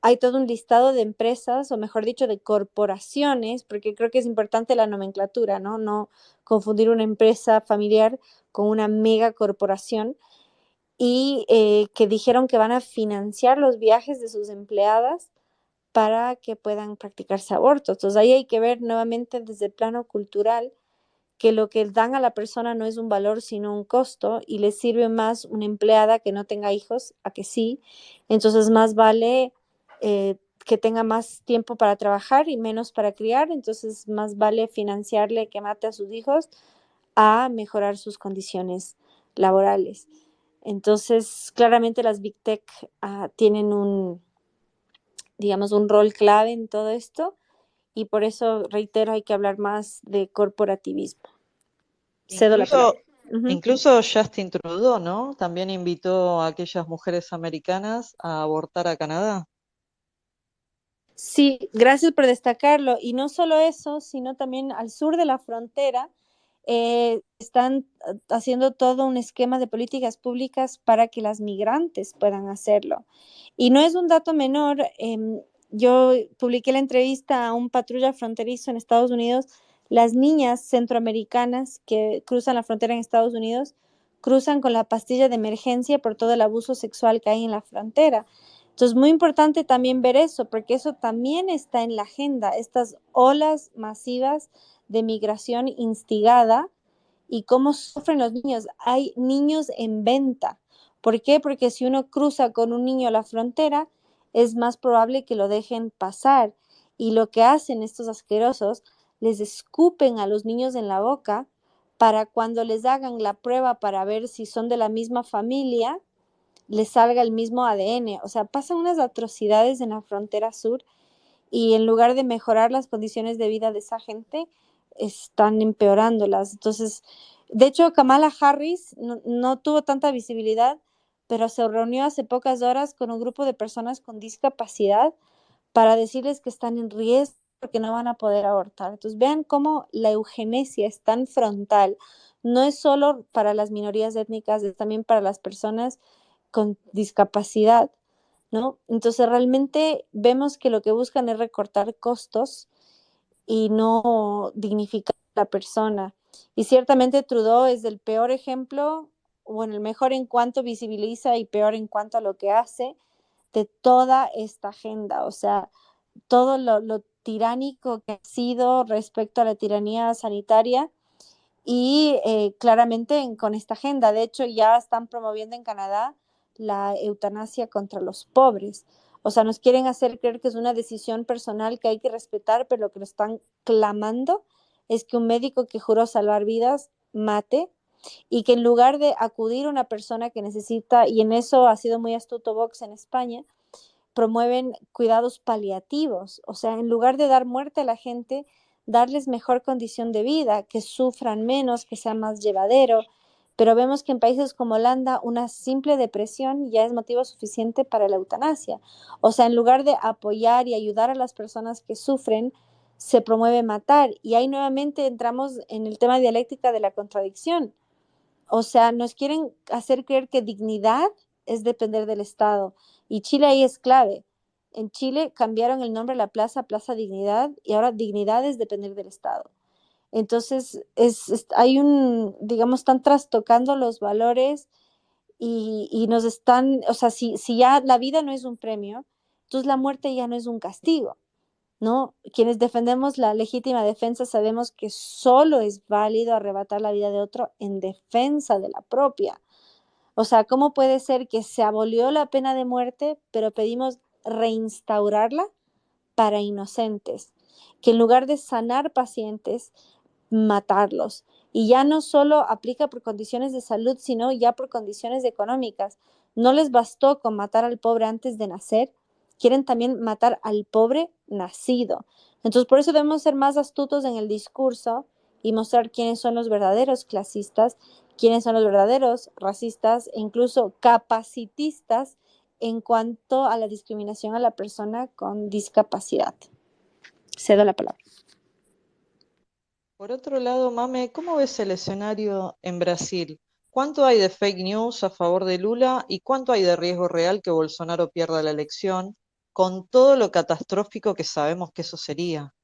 hay todo un listado de empresas, o mejor dicho, de corporaciones, porque creo que es importante la nomenclatura, ¿no? No confundir una empresa familiar con una mega corporación, y que dijeron que van a financiar los viajes de sus empleadas para que puedan practicarse abortos. Entonces ahí hay que ver nuevamente desde el plano cultural que lo que dan a la persona no es un valor, sino un costo, y le sirve más una empleada que no tenga hijos a que sí. Entonces más vale que tenga más tiempo para trabajar y menos para criar. Entonces más vale financiarle que mate a sus hijos a mejorar sus condiciones laborales. Entonces, claramente las Big Tech tienen digamos, un rol clave en todo esto, y por eso, reitero, hay que hablar más de corporativismo. Cedo la palabra. Incluso Justin Trudeau, ¿no? También invitó a aquellas mujeres americanas a abortar a Canadá. Sí, gracias por destacarlo. Y no solo eso, sino también al sur de la frontera están haciendo todo un esquema de políticas públicas para que las migrantes puedan hacerlo. Y no es un dato menor. Yo publiqué la entrevista a un patrulla fronterizo en Estados Unidos. Las niñas centroamericanas que cruzan la frontera en Estados Unidos cruzan con la pastilla de emergencia por todo el abuso sexual que hay en la frontera. Entonces, muy importante también ver eso, porque eso también está en la agenda, estas olas masivas de migración instigada y cómo sufren los niños. Hay niños en venta. ¿Por qué? Porque si uno cruza con un niño a la frontera, es más probable que lo dejen pasar. Y lo que hacen estos asquerosos, les escupen a los niños en la boca para cuando les hagan la prueba para ver si son de la misma familia, les salga el mismo ADN. O sea, pasan unas atrocidades en la frontera sur y en lugar de mejorar las condiciones de vida de esa gente, están empeorándolas. Entonces, de hecho, Kamala Harris no tuvo tanta visibilidad, pero se reunió hace pocas horas con un grupo de personas con discapacidad para decirles que están en riesgo porque no van a poder abortar. Entonces, vean cómo la eugenesia es tan frontal. No es solo para las minorías étnicas, es también para las personas con discapacidad, ¿no? Entonces, realmente vemos que lo que buscan es recortar costos y no dignificar a la persona. Y ciertamente Trudeau es el peor ejemplo, bueno, el mejor en cuanto visibiliza y peor en cuanto a lo que hace de toda esta agenda. O sea, todo lo tiránico que ha sido respecto a la tiranía sanitaria y claramente con esta agenda. De hecho, ya están promoviendo en Canadá la eutanasia contra los pobres. O sea, nos quieren hacer creer que es una decisión personal que hay que respetar, pero lo que nos están clamando es que un médico que juró salvar vidas mate y que en lugar de acudir a una persona que necesita, y en eso ha sido muy astuto Vox en España, promueven cuidados paliativos, o sea, en lugar de dar muerte a la gente, darles mejor condición de vida, que sufran menos, que sea más llevadero. Pero vemos que en países como Holanda una simple depresión ya es motivo suficiente para la eutanasia. O sea, en lugar de apoyar y ayudar a las personas que sufren, se promueve matar. Y ahí nuevamente entramos en el tema dialéctica de la contradicción. O sea, nos quieren hacer creer que dignidad es depender del Estado. Y Chile ahí es clave. En Chile cambiaron el nombre de la plaza a Plaza Dignidad y ahora dignidad es depender del Estado. Entonces, hay digamos, están trastocando los valores y nos están, o sea, si ya la vida no es un premio, entonces la muerte ya no es un castigo, ¿no? Quienes defendemos la legítima defensa sabemos que solo es válido arrebatar la vida de otro en defensa de la propia. O sea, ¿cómo puede ser que se abolió la pena de muerte, pero pedimos reinstaurarla para inocentes? Que en lugar de sanar pacientes, matarlos. Y ya no solo aplica por condiciones de salud, sino ya por condiciones económicas. No les bastó con matar al pobre antes de nacer, quieren también matar al pobre nacido. Entonces, por eso debemos ser más astutos en el discurso y mostrar quiénes son los verdaderos clasistas, quiénes son los verdaderos racistas e incluso capacitistas en cuanto a la discriminación a la persona con discapacidad. Cedo la palabra. Por otro lado, Mame, ¿cómo ves el escenario en Brasil? ¿Cuánto hay de fake news a favor de Lula y cuánto hay de riesgo real que Bolsonaro pierda la elección, con todo lo catastrófico que sabemos que eso sería?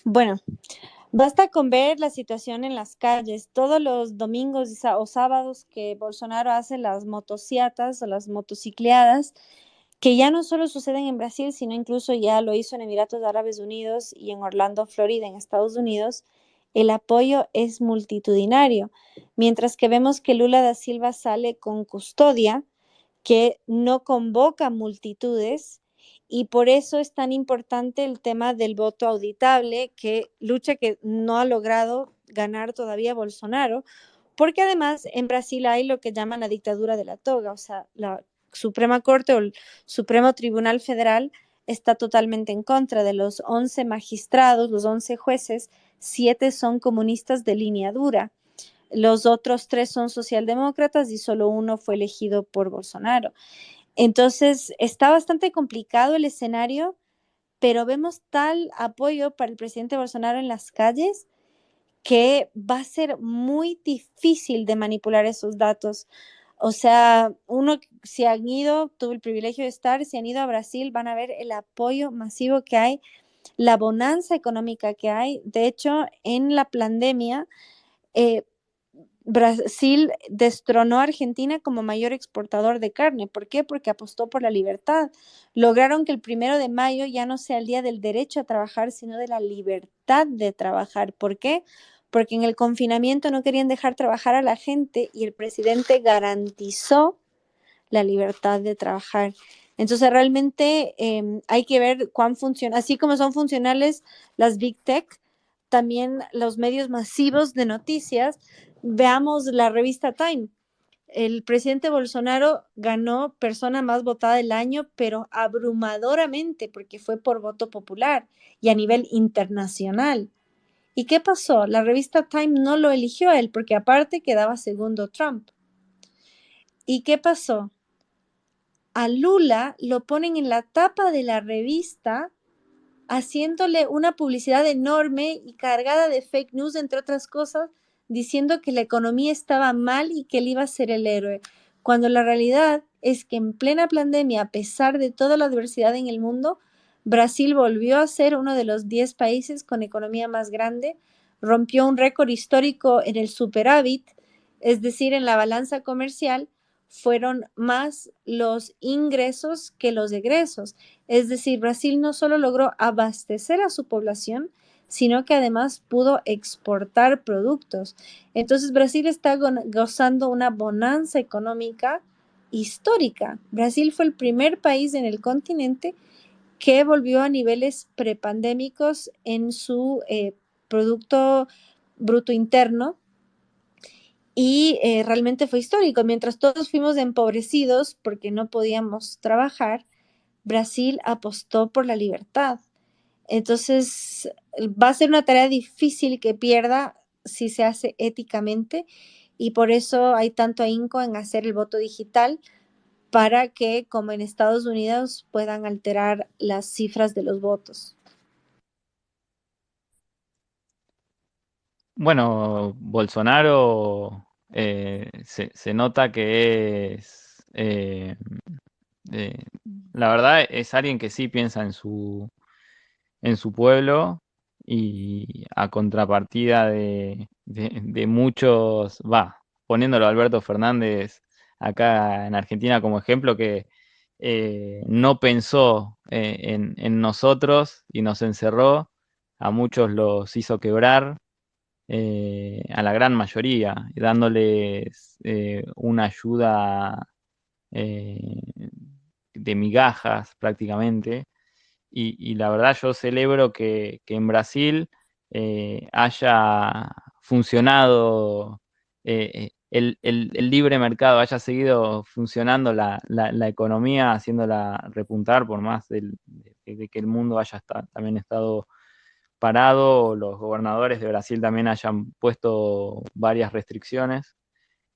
Bueno, basta con ver la situación en las calles. Todos los domingos o sábados que Bolsonaro hace las motociatas o las motocicleadas, que ya no solo suceden en Brasil, sino incluso ya lo hizo en Emiratos Árabes Unidos y en Orlando, Florida, en Estados Unidos, el apoyo es multitudinario. Mientras que vemos que Lula da Silva sale con custodia, que no convoca multitudes y por eso es tan importante el tema del voto auditable, que lucha que no ha logrado ganar todavía Bolsonaro, porque además en Brasil hay lo que llaman la dictadura de la toga, o sea, la Suprema Corte o el Supremo Tribunal Federal está totalmente en contra de los 11 magistrados, los 11 jueces, 7 son comunistas de línea dura. Los otros 3 son socialdemócratas y solo uno fue elegido por Bolsonaro. Entonces, está bastante complicado el escenario, pero vemos tal apoyo para el presidente Bolsonaro en las calles que va a ser muy difícil de manipular esos datos. O sea, si han ido, tuve el privilegio de estar, si han ido a Brasil, van a ver el apoyo masivo que hay, la bonanza económica que hay. De hecho, en la pandemia, Brasil destronó a Argentina como mayor exportador de carne. ¿Por qué? Porque apostó por la libertad. Lograron que el 1 de mayo ya no sea el día del derecho a trabajar, sino de la libertad de trabajar. ¿Por qué? Porque en el confinamiento no querían dejar trabajar a la gente y el presidente garantizó la libertad de trabajar. Entonces realmente hay que ver cuán funciona, así como son funcionales las Big Tech, también los medios masivos de noticias. Veamos la revista Time. El presidente Bolsonaro ganó persona más votada del año, pero abrumadoramente, porque fue por voto popular y a nivel internacional. ¿Y qué pasó? La revista Time no lo eligió a él, porque aparte quedaba segundo Trump. ¿Y qué pasó? A Lula lo ponen en la tapa de la revista, haciéndole una publicidad enorme y cargada de fake news, entre otras cosas, diciendo que la economía estaba mal y que él iba a ser el héroe, cuando la realidad es que en plena pandemia, a pesar de toda la adversidad en el mundo, Brasil volvió a ser uno de los 10 países con economía más grande, rompió un récord histórico en el superávit, es decir, en la balanza comercial, fueron más los ingresos que los egresos. Es decir, Brasil no solo logró abastecer a su población, sino que además pudo exportar productos. Entonces, Brasil está gozando una bonanza económica histórica. Brasil fue el primer país en el continente que volvió a niveles prepandémicos en su Producto Bruto Interno, y realmente fue histórico. Mientras todos fuimos empobrecidos porque no podíamos trabajar, Brasil apostó por la libertad. Entonces, va a ser una tarea difícil que pierda si se hace éticamente, y por eso hay tanto ahínco en hacer el voto digital, para que, como en Estados Unidos, puedan alterar las cifras de los votos. Bueno, Bolsonaro se nota que es, la verdad es alguien que sí piensa en su pueblo, y a contrapartida de muchos, poniéndolo a Alberto Fernández acá en Argentina como ejemplo, que no pensó en nosotros y nos encerró, a muchos los hizo quebrar, a la gran mayoría, dándoles una ayuda eh, de migajas prácticamente. Y la verdad yo celebro que en Brasil haya funcionado el libre mercado, haya seguido funcionando la economía, haciéndola repuntar por más de que el mundo haya también estado parado, los gobernadores de Brasil también hayan puesto varias restricciones.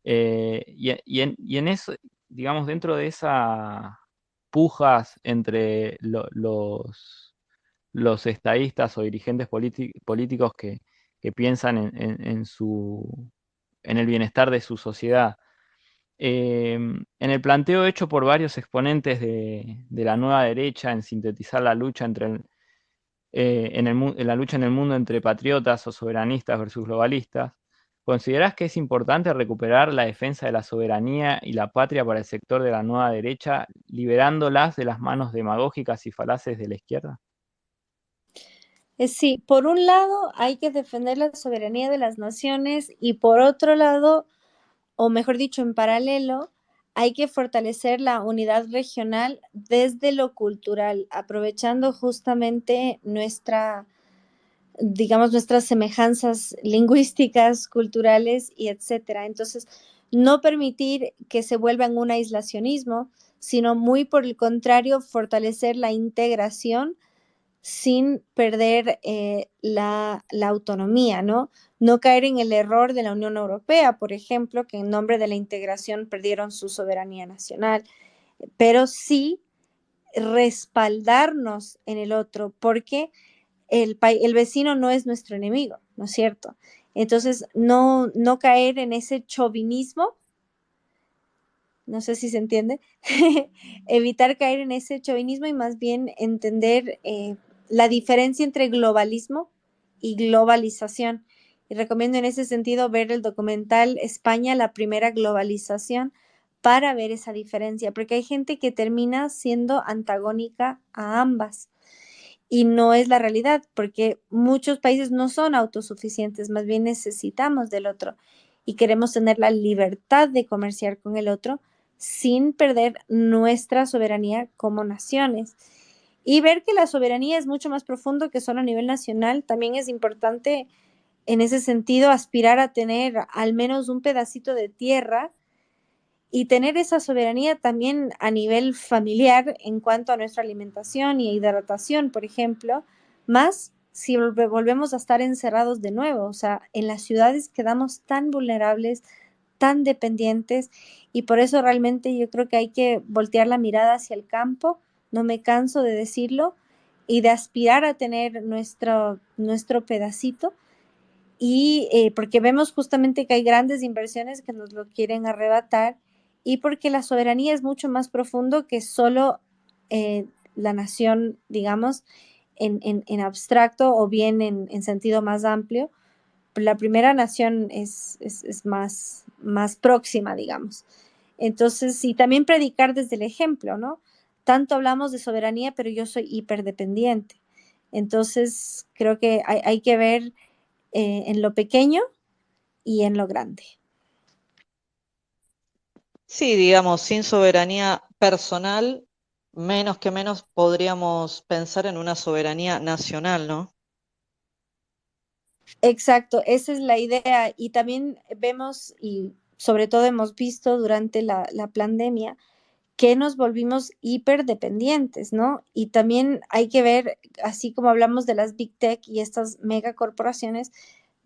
Y en eso, digamos, dentro de esas pujas entre los estadistas o dirigentes políticos que piensan en el bienestar de su sociedad, en el planteo hecho por varios exponentes de la nueva derecha en sintetizar la lucha en la lucha en el mundo entre patriotas o soberanistas versus globalistas, ¿considerás que es importante recuperar la defensa de la soberanía y la patria para el sector de la nueva derecha, liberándolas de las manos demagógicas y falaces de la izquierda? Sí, por un lado hay que defender la soberanía de las naciones, y por otro lado, o mejor dicho, en paralelo, hay que fortalecer la unidad regional desde lo cultural, aprovechando justamente nuestras semejanzas lingüísticas, culturales y etcétera. Entonces, no permitir que se vuelva en un aislacionismo, sino muy por el contrario, fortalecer la integración sin perder la autonomía, ¿no? No caer en el error de la Unión Europea, por ejemplo, que en nombre de la integración perdieron su soberanía nacional, pero sí respaldarnos en el otro, porque el vecino no es nuestro enemigo, ¿no es cierto? Entonces, no caer en ese chauvinismo, no sé si se entiende, evitar caer en ese chauvinismo y más bien entender la diferencia entre globalismo y globalización. Y recomiendo en ese sentido ver el documental España, la primera globalización, para ver esa diferencia, porque hay gente que termina siendo antagónica a ambas. Y no es la realidad, porque muchos países no son autosuficientes, más bien necesitamos del otro y queremos tener la libertad de comerciar con el otro sin perder nuestra soberanía como naciones. Y ver que la soberanía es mucho más profundo que solo a nivel nacional. También es importante en ese sentido aspirar a tener al menos un pedacito de tierra y tener esa soberanía también a nivel familiar en cuanto a nuestra alimentación y hidratación, por ejemplo, más si volvemos a estar encerrados de nuevo. O sea, en las ciudades quedamos tan vulnerables, tan dependientes, y por eso realmente yo creo que hay que voltear la mirada hacia el campo, no me canso de decirlo, y de aspirar a tener nuestro pedacito, y porque vemos justamente que hay grandes inversiones que nos lo quieren arrebatar, y porque la soberanía es mucho más profundo que solo la nación, digamos, en abstracto o bien en sentido más amplio. La primera nación es más próxima, digamos. Entonces, y también predicar desde el ejemplo, ¿no? Tanto hablamos de soberanía, pero yo soy hiperdependiente. Entonces, creo que hay que ver en lo pequeño y en lo grande. Sí, digamos, sin soberanía personal, menos que menos podríamos pensar en una soberanía nacional, ¿no? Exacto, esa es la idea. Y también vemos, y sobre todo hemos visto durante la pandemia, que nos volvimos hiperdependientes, ¿no? Y también hay que ver, así como hablamos de las Big Tech y estas megacorporaciones,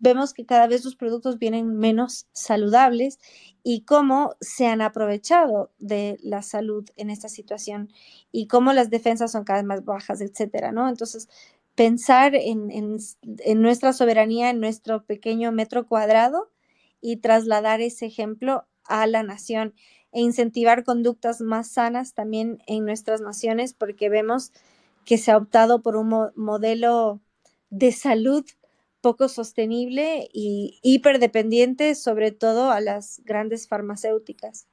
vemos que cada vez los productos vienen menos saludables y cómo se han aprovechado de la salud en esta situación y cómo las defensas son cada vez más bajas, etcétera, ¿no? Entonces, pensar en nuestra soberanía, en nuestro pequeño metro cuadrado, y trasladar ese ejemplo a la nación, e incentivar conductas más sanas también en nuestras naciones, porque vemos que se ha optado por un modelo de salud poco sostenible y hiperdependiente, sobre todo a las grandes farmacéuticas.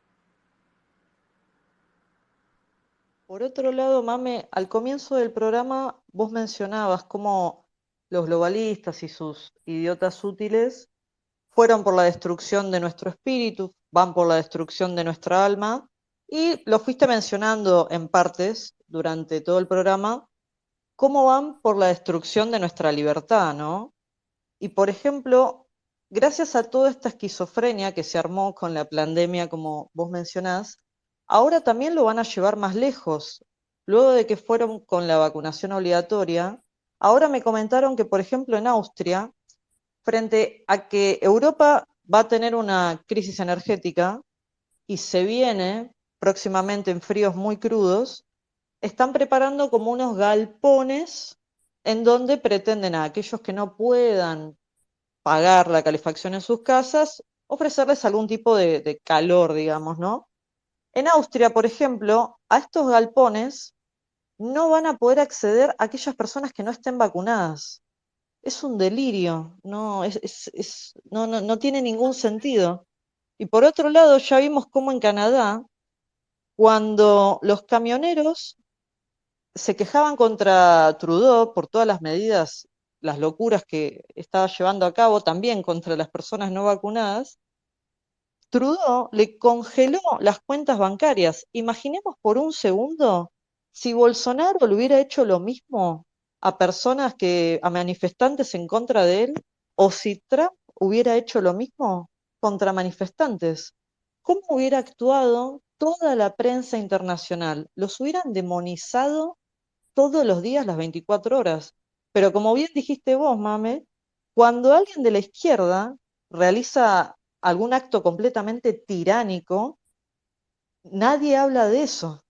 Por otro lado, Mame, al comienzo del programa vos mencionabas cómo los globalistas y sus idiotas útiles fueron por la destrucción de nuestro espíritu, van por la destrucción de nuestra alma, y lo fuiste mencionando en partes durante todo el programa, cómo van por la destrucción de nuestra libertad, ¿no? Y por ejemplo, gracias a toda esta esquizofrenia que se armó con la pandemia, como vos mencionás, ahora también lo van a llevar más lejos. Luego de que fueron con la vacunación obligatoria, ahora me comentaron que, por ejemplo, en Austria, frente a que Europa va a tener una crisis energética y se viene próximamente en fríos muy crudos, están preparando como unos galpones en donde pretenden a aquellos que no puedan pagar la calefacción en sus casas, ofrecerles algún tipo de calor, digamos, ¿no? En Austria, por ejemplo, a estos galpones no van a poder acceder a aquellas personas que no estén vacunadas. Es un delirio, no, no tiene ningún sentido. Y por otro lado, ya vimos cómo en Canadá, cuando los camioneros se quejaban contra Trudeau por todas las medidas, las locuras que estaba llevando a cabo, también contra las personas no vacunadas, Trudeau le congeló las cuentas bancarias. Imaginemos por un segundo si Bolsonaro le hubiera hecho lo mismo a personas a manifestantes en contra de él, o si Trump hubiera hecho lo mismo contra manifestantes. ¿Cómo hubiera actuado toda la prensa internacional? Los hubieran demonizado todos los días, las 24 horas. Pero como bien dijiste vos, Mame, cuando alguien de la izquierda realiza algún acto completamente tiránico, nadie habla de eso.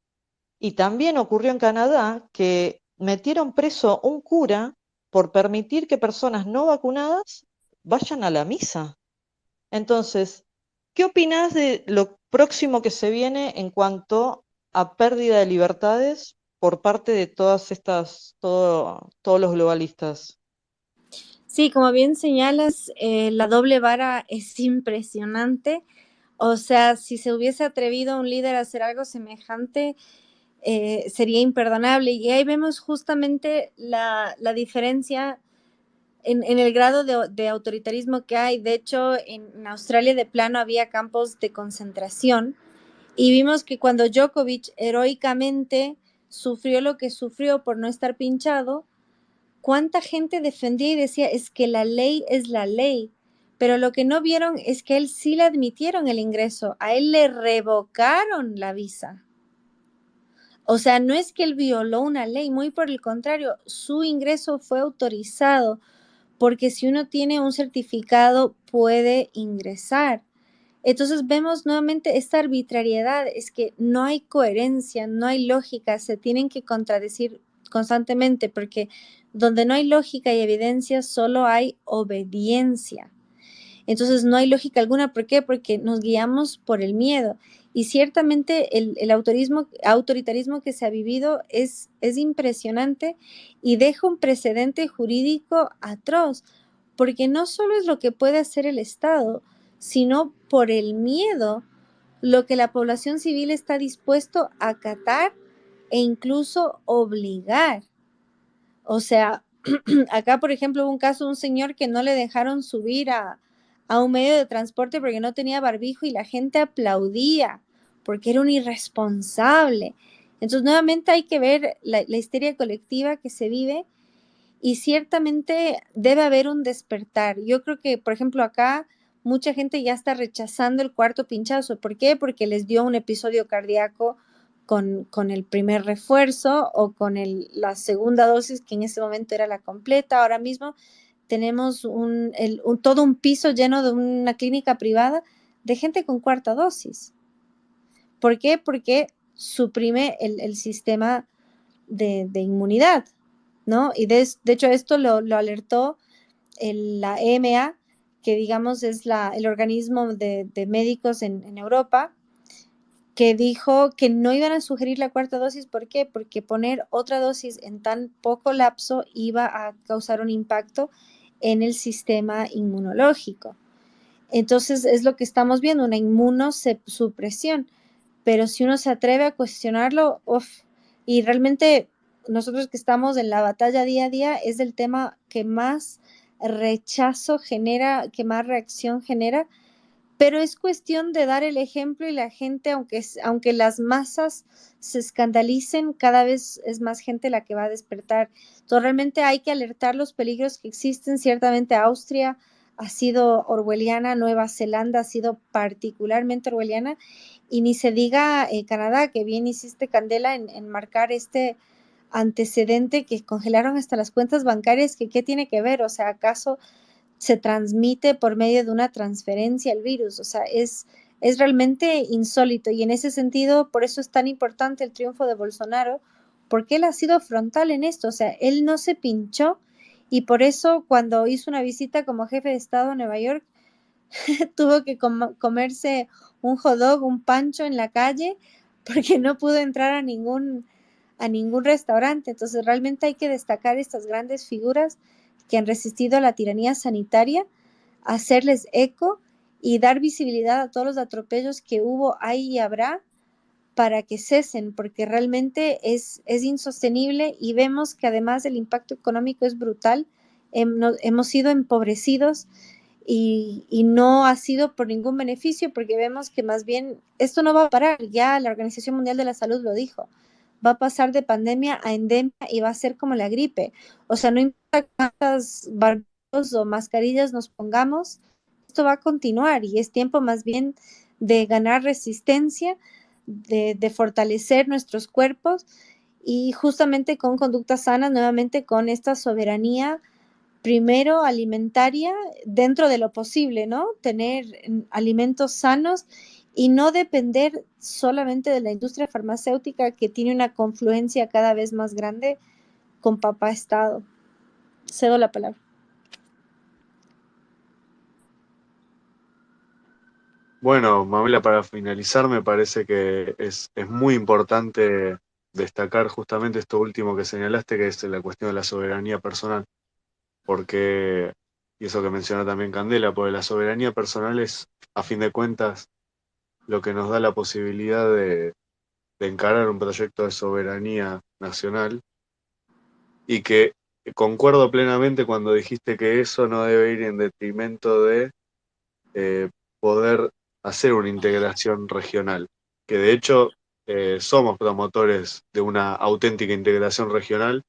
Y también ocurrió en Canadá que metieron preso un cura por permitir que personas no vacunadas vayan a la misa. Entonces, ¿qué opinás de lo próximo que se viene en cuanto a pérdida de libertades por parte de todos los globalistas? Sí, como bien señalas, la doble vara es impresionante. O sea, si se hubiese atrevido un líder a hacer algo semejante, sería imperdonable. Y ahí vemos justamente la diferencia en el grado de autoritarismo que hay. De hecho, en Australia de plano había campos de concentración, y vimos que cuando Djokovic heroicamente sufrió lo que sufrió por no estar pinchado, cuánta gente defendía y decía, es que la ley es la ley, pero lo que no vieron es que a él sí le admitieron el ingreso, a él le revocaron la visa. O sea, no es que él violó una ley, muy por el contrario, su ingreso fue autorizado, porque si uno tiene un certificado puede ingresar. Entonces vemos nuevamente esta arbitrariedad, es que no hay coherencia, no hay lógica, se tienen que contradecir constantemente, porque donde no hay lógica y evidencia, solo hay obediencia. Entonces no hay lógica alguna. ¿Por qué? Porque nos guiamos por el miedo. Y ciertamente el autoritarismo que se ha vivido es impresionante y deja un precedente jurídico atroz, porque no solo es lo que puede hacer el Estado, sino por el miedo, lo que la población civil está dispuesto a acatar e incluso obligar. O sea, acá, por ejemplo, hubo un caso de un señor que no le dejaron subir a un medio de transporte porque no tenía barbijo y la gente aplaudía porque era un irresponsable. Entonces, nuevamente hay que ver la histeria colectiva que se vive y ciertamente debe haber un despertar. Yo creo que, por ejemplo, acá mucha gente ya está rechazando el cuarto pinchazo. ¿Por qué? Porque les dio un episodio cardíaco con el primer refuerzo o con la segunda dosis, que en ese momento era la completa. Ahora mismo tenemos todo un piso lleno de una clínica privada de gente con cuarta dosis. ¿Por qué? Porque suprime el sistema de inmunidad, ¿no? Y de hecho esto lo alertó la EMA, que digamos es el organismo de médicos en Europa, que dijo que no iban a sugerir la cuarta dosis. ¿Por qué? Porque poner otra dosis en tan poco lapso iba a causar un impacto en el sistema inmunológico. Entonces es lo que estamos viendo, una inmunosupresión. Pero si uno se atreve a cuestionarlo, y realmente nosotros que estamos en la batalla día a día, es el tema que más rechazo genera, que más reacción genera, pero es cuestión de dar el ejemplo y la gente, aunque las masas se escandalicen, cada vez es más gente la que va a despertar. Entonces realmente hay que alertar los peligros que existen. Ciertamente Austria ha sido orwelliana, Nueva Zelanda ha sido particularmente orwelliana, y ni se diga Canadá, que bien hiciste, Candela, en marcar este antecedente que congelaron hasta las cuentas bancarias, que qué tiene que ver. O sea, ¿acaso se transmite por medio de una transferencia el virus? O sea, es realmente insólito, y en ese sentido, por eso es tan importante el triunfo de Bolsonaro, porque él ha sido frontal en esto. O sea, él no se pinchó, y por eso cuando hizo una visita como jefe de Estado a Nueva York, tuvo que comerse un hot dog, un pancho en la calle, porque no pudo entrar a ningún restaurante. Entonces realmente hay que destacar estas grandes figuras que han resistido a la tiranía sanitaria, hacerles eco y dar visibilidad a todos los atropellos que hubo, hay y habrá, para que cesen, porque realmente es insostenible, y vemos que además el impacto económico es brutal. Hemos sido empobrecidos, y no ha sido por ningún beneficio, porque vemos que más bien esto no va a parar. Ya la Organización Mundial de la Salud lo dijo, va a pasar de pandemia a endemia y va a ser como la gripe. O sea, no importa cuántas barbijos o mascarillas nos pongamos, esto va a continuar, y es tiempo más bien de ganar resistencia, de fortalecer nuestros cuerpos, y justamente con conductas sanas, nuevamente con esta soberanía, primero alimentaria, dentro de lo posible, ¿no? Tener alimentos sanos y no depender solamente de la industria farmacéutica, que tiene una confluencia cada vez más grande con papá Estado. Cedo la palabra. Bueno, Mamela, para finalizar, me parece que es muy importante destacar justamente esto último que señalaste, que es la cuestión de la soberanía personal, porque, y eso que menciona también Candela, porque la soberanía personal es, a fin de cuentas, lo que nos da la posibilidad de encarar un proyecto de soberanía nacional, y que concuerdo plenamente cuando dijiste que eso no debe ir en detrimento de poder hacer una integración regional, que de hecho somos promotores de una auténtica integración regional,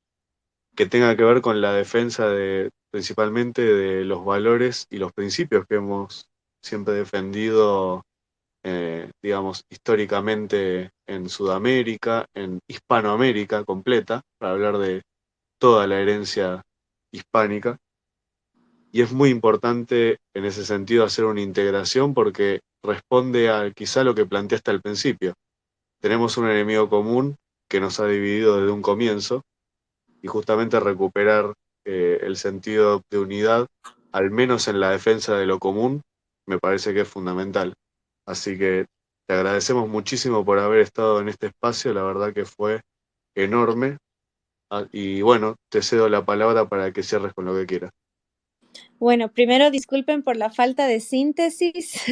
que tenga que ver con la defensa principalmente de los valores y los principios que hemos siempre defendido, digamos, históricamente en Sudamérica, en Hispanoamérica completa, para hablar de toda la herencia hispánica. Y es muy importante en ese sentido hacer una integración porque responde a quizá lo que planteaste al principio. Tenemos un enemigo común que nos ha dividido desde un comienzo y justamente recuperar el sentido de unidad, al menos en la defensa de lo común, me parece que es fundamental. Así que te agradecemos muchísimo por haber estado en este espacio, la verdad que fue enorme. Y bueno, te cedo la palabra para que cierres con lo que quieras. Bueno, primero disculpen por la falta de síntesis.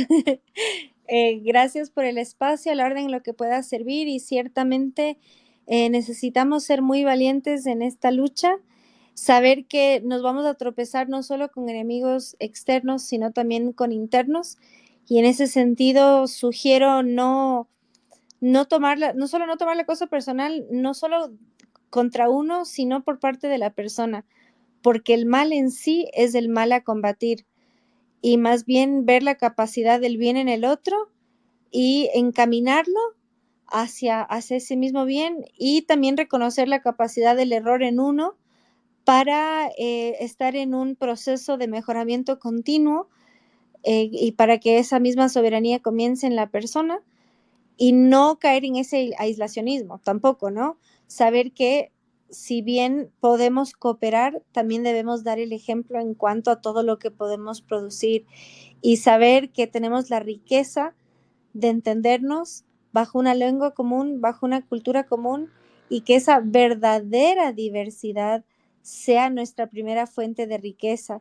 Gracias por el espacio, a la orden en lo que pueda servir y ciertamente necesitamos ser muy valientes en esta lucha, saber que nos vamos a tropezar no solo con enemigos externos, sino también con internos. Y en ese sentido sugiero no solo no tomar la cosa personal, no solo contra uno, sino por parte de la persona, porque el mal en sí es el mal a combatir y más bien ver la capacidad del bien en el otro y encaminarlo hacia ese mismo bien y también reconocer la capacidad del error en uno para estar en un proceso de mejoramiento continuo y para que esa misma soberanía comience en la persona y no caer en ese aislacionismo tampoco, ¿no? Saber que si bien podemos cooperar, también debemos dar el ejemplo en cuanto a todo lo que podemos producir y saber que tenemos la riqueza de entendernos bajo una lengua común, bajo una cultura común y que esa verdadera diversidad sea nuestra primera fuente de riqueza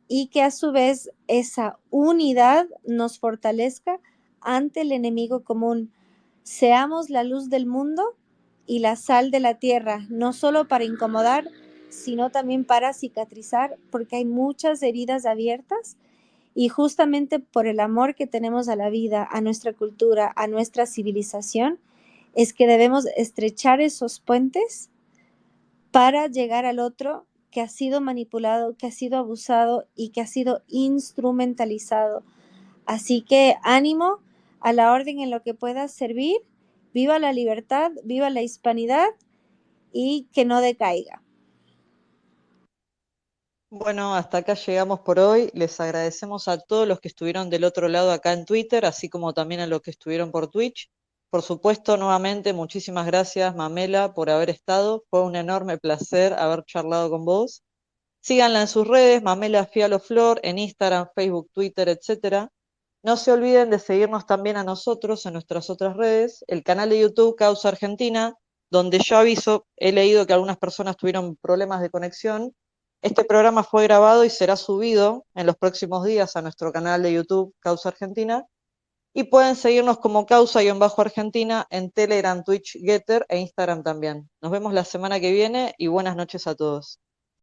y que a su vez esa unidad nos fortalezca ante el enemigo común. Seamos la luz del mundo y la sal de la tierra, no solo para incomodar, sino también para cicatrizar, porque hay muchas heridas abiertas y justamente por el amor que tenemos a la vida, a nuestra cultura, a nuestra civilización, es que debemos estrechar esos puentes para llegar al otro que ha sido manipulado, que ha sido abusado y que ha sido instrumentalizado. Así que ánimo, a la orden en lo que pueda servir, viva la libertad, viva la hispanidad y que no decaiga. Bueno, hasta acá llegamos por hoy. Les agradecemos a todos los que estuvieron del otro lado acá en Twitter, así como también a los que estuvieron por Twitch. Por supuesto, nuevamente, muchísimas gracias, Mamela, por haber estado. Fue un enorme placer haber charlado con vos. Síganla en sus redes, Mamela Fialo Flor, en Instagram, Facebook, Twitter, etcétera. No se olviden de seguirnos también a nosotros en nuestras otras redes, el canal de YouTube Causa Argentina, donde yo aviso, he leído que algunas personas tuvieron problemas de conexión. Este programa fue grabado y será subido en los próximos días a nuestro canal de YouTube Causa Argentina. Y pueden seguirnos como Causa-Argentina en Telegram, Twitch, Getter e Instagram también. Nos vemos la semana que viene y buenas noches a todos.